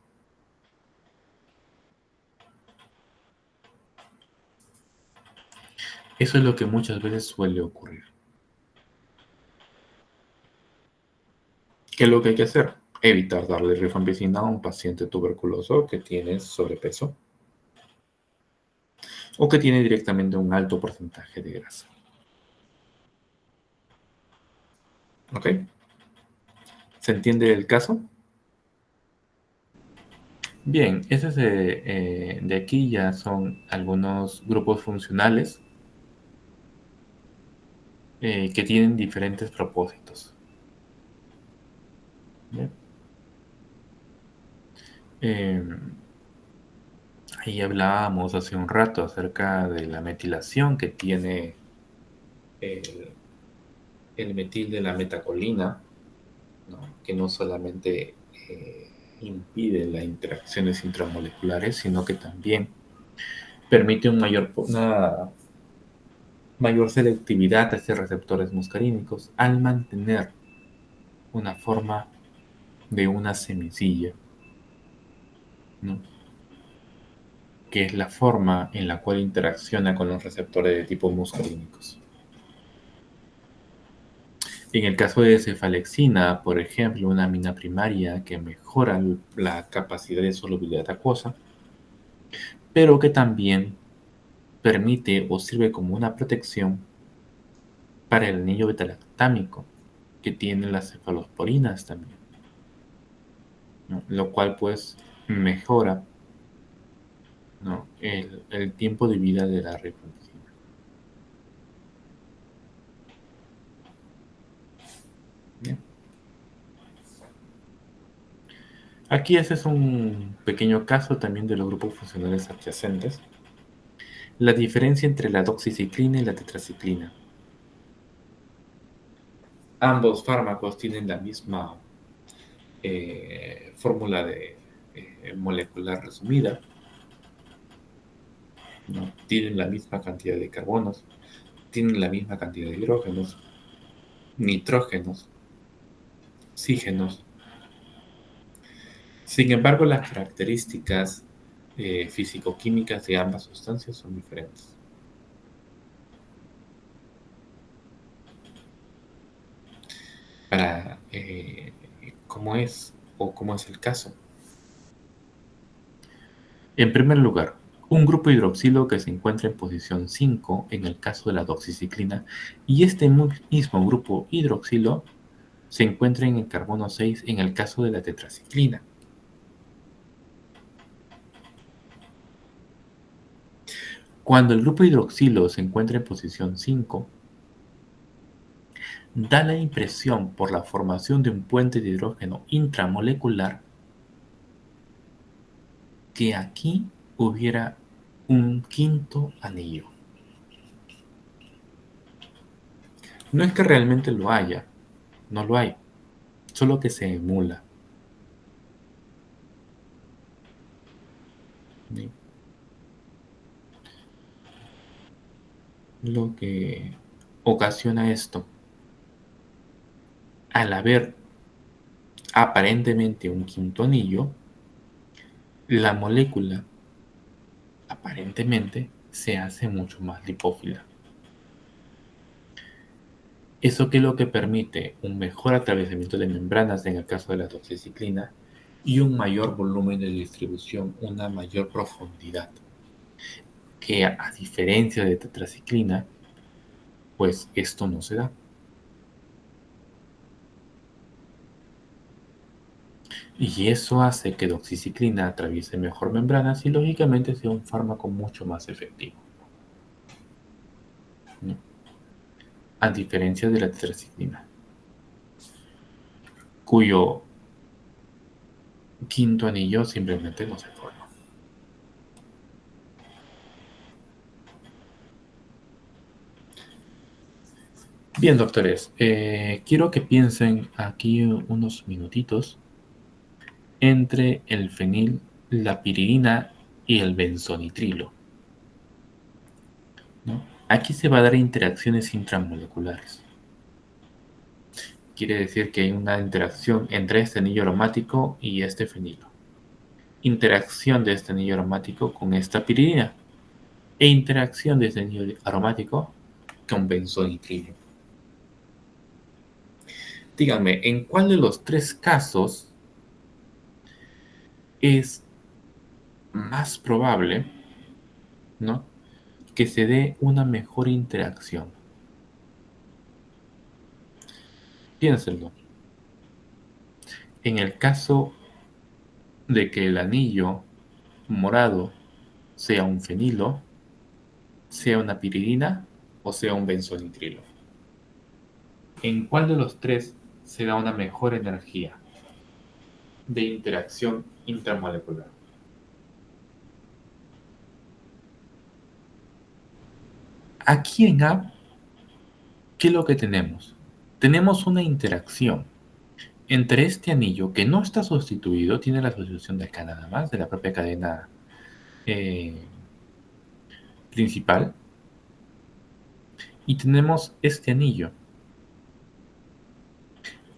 Eso es lo que muchas veces suele ocurrir. ¿Qué es lo que hay que hacer? Evitar darle rifampicina a un paciente tuberculoso que tiene sobrepeso o que tiene directamente un alto porcentaje de grasa. ¿Ok? ¿Se entiende el caso? Bien, ese es de aquí ya son algunos grupos funcionales que tienen diferentes propósitos. ¿Bien? Ahí hablábamos hace un rato acerca de la metilación que tiene el, el metil de la metacolina, ¿no? Que no solamente impide las interacciones intramoleculares, sino que también permite una mayor selectividad hacia receptores muscarínicos al mantener una forma de una semicilla, ¿no? Que es la forma en la cual interacciona con los receptores de tipo muscarínicos. En el caso de cefalexina, por ejemplo, una amina primaria que mejora la capacidad de solubilidad acuosa, pero que también permite o sirve como una protección para el anillo betalactámico que tiene las cefalosporinas también, ¿no? Lo cual pues mejora, ¿no? el tiempo de vida de la rifampicina. Bien. Aquí ese es un pequeño caso también de los grupos funcionales adyacentes. La diferencia entre la doxiciclina y la tetraciclina. Ambos fármacos tienen la misma fórmula de molecular resumida, ¿no? Tienen la misma cantidad de carbonos, tienen la misma cantidad de hidrógenos, nitrógenos, oxígenos. Sin embargo, las características físico-químicas de ambas sustancias son diferentes. Para cómo es o cómo es el caso. En primer lugar, un grupo hidroxilo que se encuentra en posición 5 en el caso de la doxiciclina y este mismo grupo hidroxilo se encuentra en el carbono 6 en el caso de la tetraciclina. Cuando el grupo hidroxilo se encuentra en posición 5, da la impresión por la formación de un puente de hidrógeno intramolecular que aquí hubiera un quinto anillo. No es que realmente lo haya, no lo hay, solo que se emula. ¿Sí? Lo que ocasiona esto, al haber aparentemente un quinto anillo, la molécula aparentemente se hace mucho más lipófila. Eso que es lo que permite un mejor atravesamiento de membranas en el caso de la doxiciclina y un mayor volumen de distribución, una mayor profundidad, que a diferencia de tetraciclina, pues esto no se da. Y eso hace que doxiciclina atraviese mejor membranas y lógicamente sea un fármaco mucho más efectivo, ¿no? A diferencia de la tetraciclina, cuyo quinto anillo simplemente no se forma. Bien, doctores, quiero que piensen aquí unos minutitos entre el fenil, la piridina y el benzonitrilo, ¿no? Aquí se va a dar interacciones intramoleculares. Quiere decir que hay una interacción entre este anillo aromático y este fenilo. Interacción de este anillo aromático con esta piridina. E interacción de este anillo aromático con benzonitrilo. Díganme, ¿en cuál de los tres casos es más probable, ¿no?, que se dé una mejor interacción? Piénsenlo. En el caso de que el anillo morado sea un fenilo, sea una piridina o sea un benzonitrilo. ¿En cuál de los tres se da una mejor energía de interacción intramolecular? Aquí en A, ¿qué es lo que tenemos? Tenemos una interacción entre este anillo que no está sustituido, tiene la sustitución de acá nada más, de la propia cadena principal, y tenemos este anillo.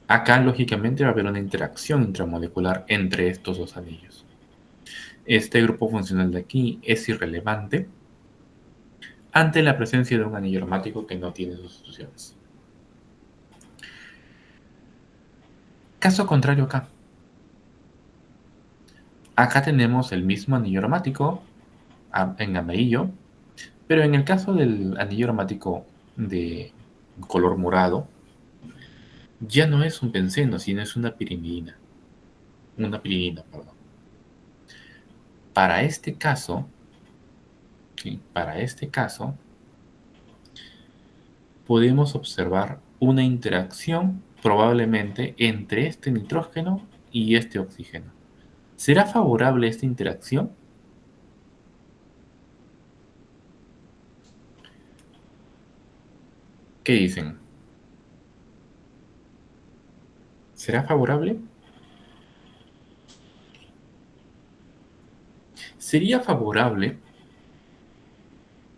Acá, lógicamente, va a haber una interacción intramolecular entre estos dos anillos. Este grupo funcional de aquí es irrelevante ante la presencia de un anillo aromático que no tiene sustituciones. Caso contrario acá. Acá tenemos el mismo anillo aromático en amarillo, pero en el caso del anillo aromático de color morado, ya no es un benceno, sino es una pirimidina. Una piridina, perdón. Para este caso, ¿sí?, para este caso, podemos observar una interacción probablemente entre este nitrógeno y este oxígeno. ¿Será favorable esta interacción? ¿Qué dicen? ¿Será favorable? Sería favorable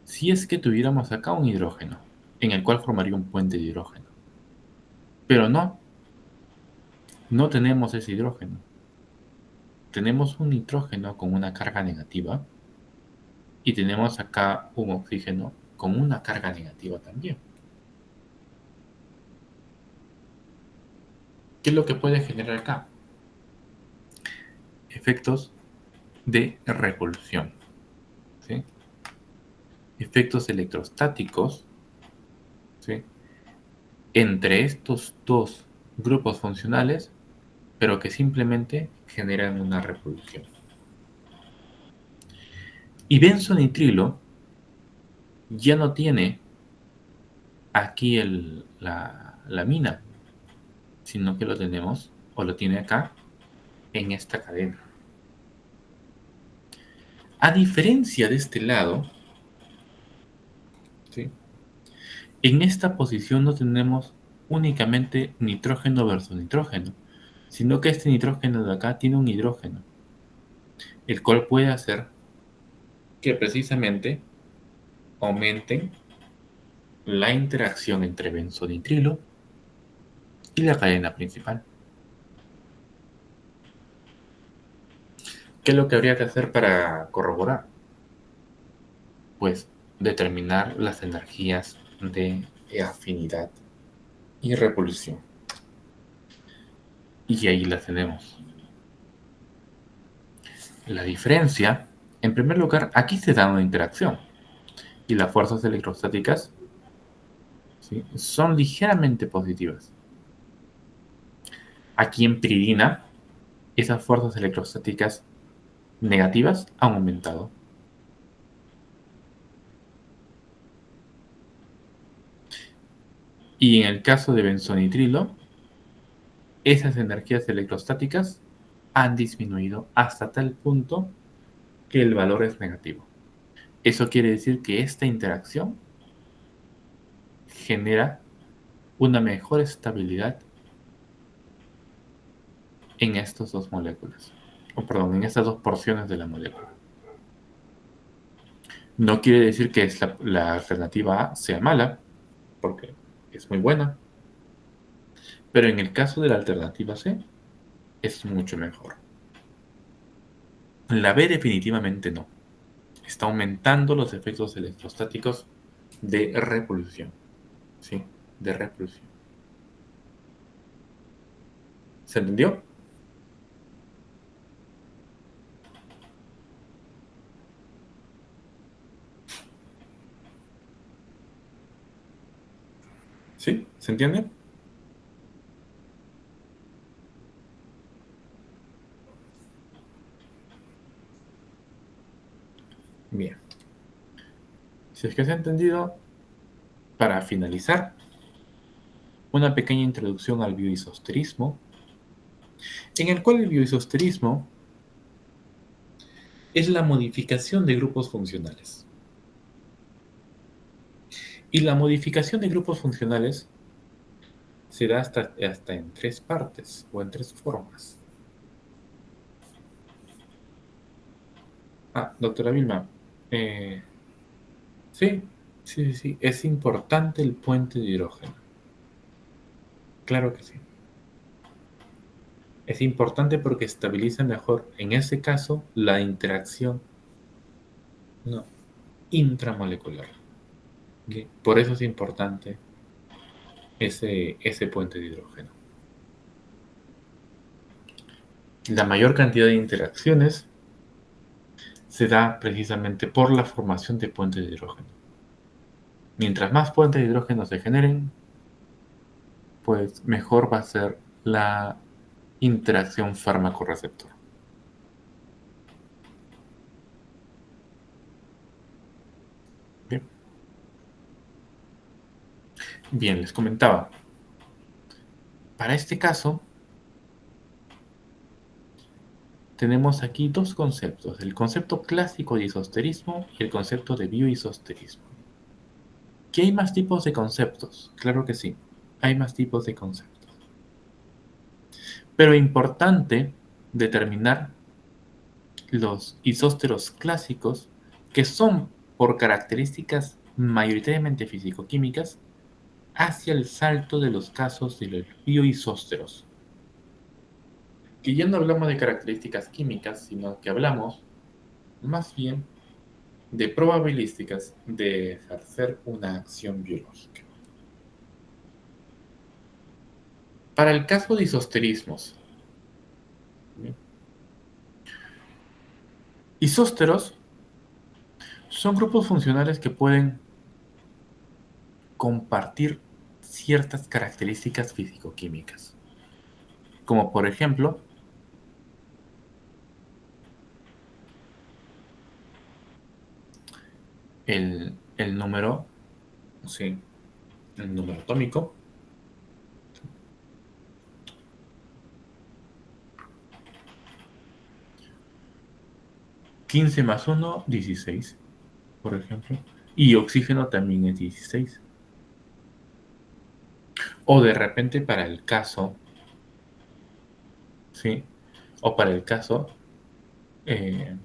si es que tuviéramos acá un hidrógeno, en el cual formaría un puente de hidrógeno. Pero no tenemos ese hidrógeno. Tenemos un nitrógeno con una carga negativa y tenemos acá un oxígeno con una carga negativa también. ¿Qué es lo que puede generar acá? Efectos de repulsión, ¿sí? Efectos electrostáticos, ¿sí?, entre estos dos grupos funcionales, pero que simplemente generan una repulsión. Y benzonitrilo ya no tiene aquí la mina, sino que lo tenemos, o lo tiene acá, en esta cadena. A diferencia de este lado, ¿sí?, en esta posición no tenemos únicamente nitrógeno versus nitrógeno, sino que este nitrógeno de acá tiene un hidrógeno, el cual puede hacer que precisamente aumenten la interacción entre benzonitrilo y la cadena principal. ¿Qué es lo que habría que hacer para corroborar? Pues determinar las energías de afinidad y repulsión. Y ahí las tenemos. La diferencia, en primer lugar, aquí se da una interacción y las fuerzas electrostáticas, ¿sí?, son ligeramente positivas. Aquí en piridina, esas fuerzas electrostáticas negativas han aumentado. Y en el caso de benzonitrilo, esas energías electrostáticas han disminuido hasta tal punto que el valor es negativo. Eso quiere decir que esta interacción genera una mejor estabilidad en estas dos moléculas, en estas dos porciones de la molécula. No quiere decir que la alternativa A sea mala, porque es muy buena, pero en el caso de la alternativa C, es mucho mejor. La B definitivamente no. Está aumentando los efectos electrostáticos de repulsión. Sí, de repulsión. ¿Se entendió? ¿Sí? ¿Se entiende? Bien. Si es que se ha entendido, para finalizar, una pequeña introducción al bioisosterismo, en el cual el bioisosterismo es la modificación de grupos funcionales. Y la modificación de grupos funcionales se da hasta en tres partes o en tres formas. Doctora Vilma, sí, sí, es importante el puente de hidrógeno. Claro que sí. Es importante porque estabiliza mejor, en ese caso, la interacción, no, intramolecular. ¿Ok? Por eso es importante ese puente de hidrógeno. La mayor cantidad de interacciones se da precisamente por la formación de puentes de hidrógeno. Mientras más puentes de hidrógeno se generen, pues mejor va a ser la interacción fármaco-receptor. Bien. Bien, les comentaba. Para este caso, tenemos aquí dos conceptos, el concepto clásico de isosterismo y el concepto de bioisosterismo. ¿Que hay más tipos de conceptos? Claro que sí, hay más tipos de conceptos. Pero es importante determinar los isósteros clásicos, que son por características mayoritariamente físico-químicas, hacia el salto de los casos de los bioisósteros. Que ya no hablamos de características químicas, sino que hablamos más bien de probabilísticas de ejercer una acción biológica. Para el caso de isosterismos, isósteros son grupos funcionales que pueden compartir ciertas características físico-químicas, como por ejemplo el número, sí, el número atómico, 15 más 1, 16, por ejemplo. Y oxígeno también es 16. O de repente para el caso, ¿sí? O para el caso, eh,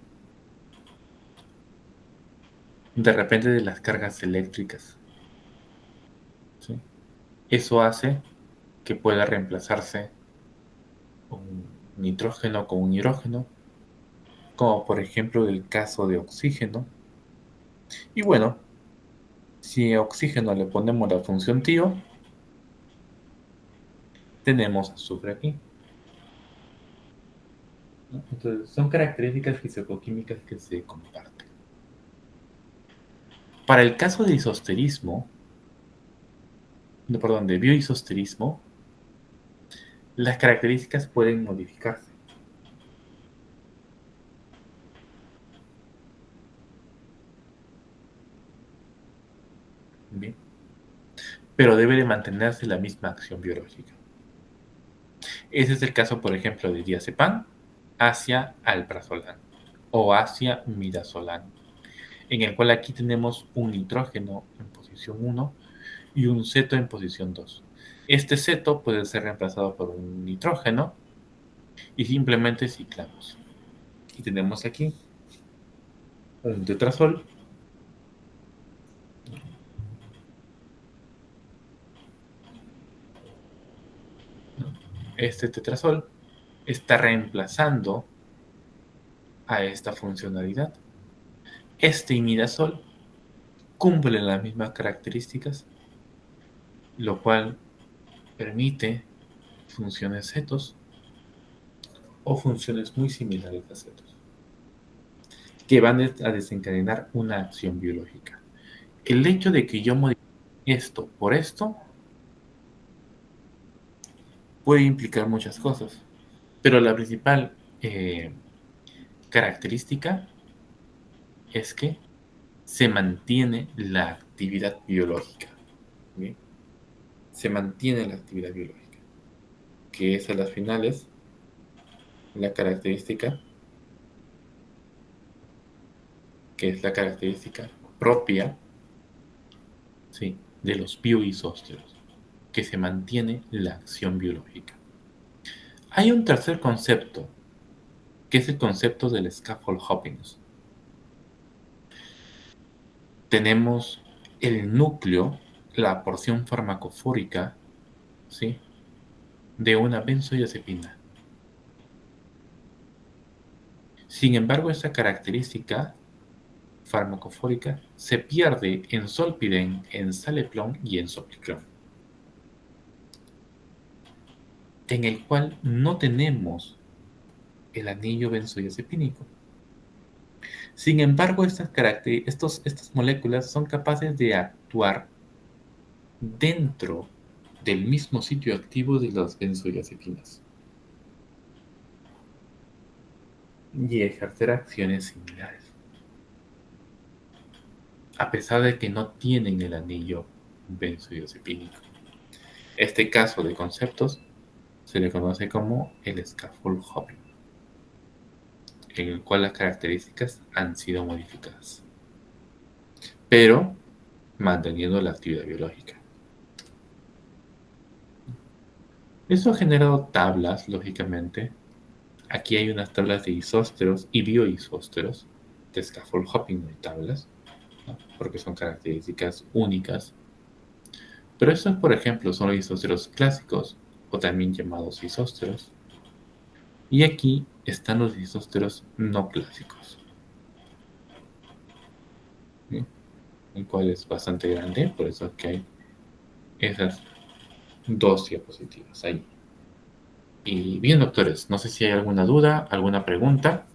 de repente de las cargas eléctricas, ¿sí? Eso hace que pueda reemplazarse un nitrógeno con un hidrógeno, como por ejemplo el caso de oxígeno. Y bueno, si a oxígeno le ponemos la función TIO, tenemos azufre aquí, ¿no? Entonces, son características fisicoquímicas que se comparten. Para el caso de isosterismo, no, perdón, de bioisosterismo, las características pueden modificarse. Bien, pero debe de mantenerse la misma acción biológica. Ese es el caso, por ejemplo, de diazepam hacia alprazolam o hacia midazolam, en el cual aquí tenemos un nitrógeno en posición 1 y un ceto en posición 2. Este ceto puede ser reemplazado por un nitrógeno y simplemente ciclamos. Y tenemos aquí un tetrazol. Este tetrazol está reemplazando a esta funcionalidad. Este imidazol cumple las mismas características, lo cual permite funciones cetos o funciones muy similares a cetos, que van a desencadenar una acción biológica. El hecho de que yo modifique esto por esto puede implicar muchas cosas, pero la principal característica es que se mantiene la actividad biológica. ¿Bien? Se mantiene la actividad biológica, que es a las finales la característica, que es la característica propia, ¿sí?, de los bioisósteros, que se mantiene la acción biológica. Hay un tercer concepto, que es el concepto del scaffold hopping. Tenemos el núcleo, la porción farmacofórica, ¿sí?, de una benzodiazepina. Sin embargo, esta característica farmacofórica se pierde en zolpidem, en saleplon y en zopiclón, en el cual no tenemos el anillo benzodiazepínico. Sin embargo, estas moléculas son capaces de actuar dentro del mismo sitio activo de las benzodiazepinas y ejercer acciones similares, a pesar de que no tienen el anillo benzodiazepínico. Este caso de conceptos se le conoce como el scaffold hopping, en el cual las características han sido modificadas, pero manteniendo la actividad biológica. Eso ha generado tablas, lógicamente. Aquí hay unas tablas de isósteros y bioisósteros. De scaffold hopping no hay tablas, ¿no?, porque son características únicas. Pero estos, por ejemplo, son los isósteros clásicos, o también llamados isósteros. Y aquí están los isósteros no clásicos, ¿sí?, el cual es bastante grande, por eso es que hay esas dos diapositivas ahí. Y bien, doctores, no sé si hay alguna duda, alguna pregunta.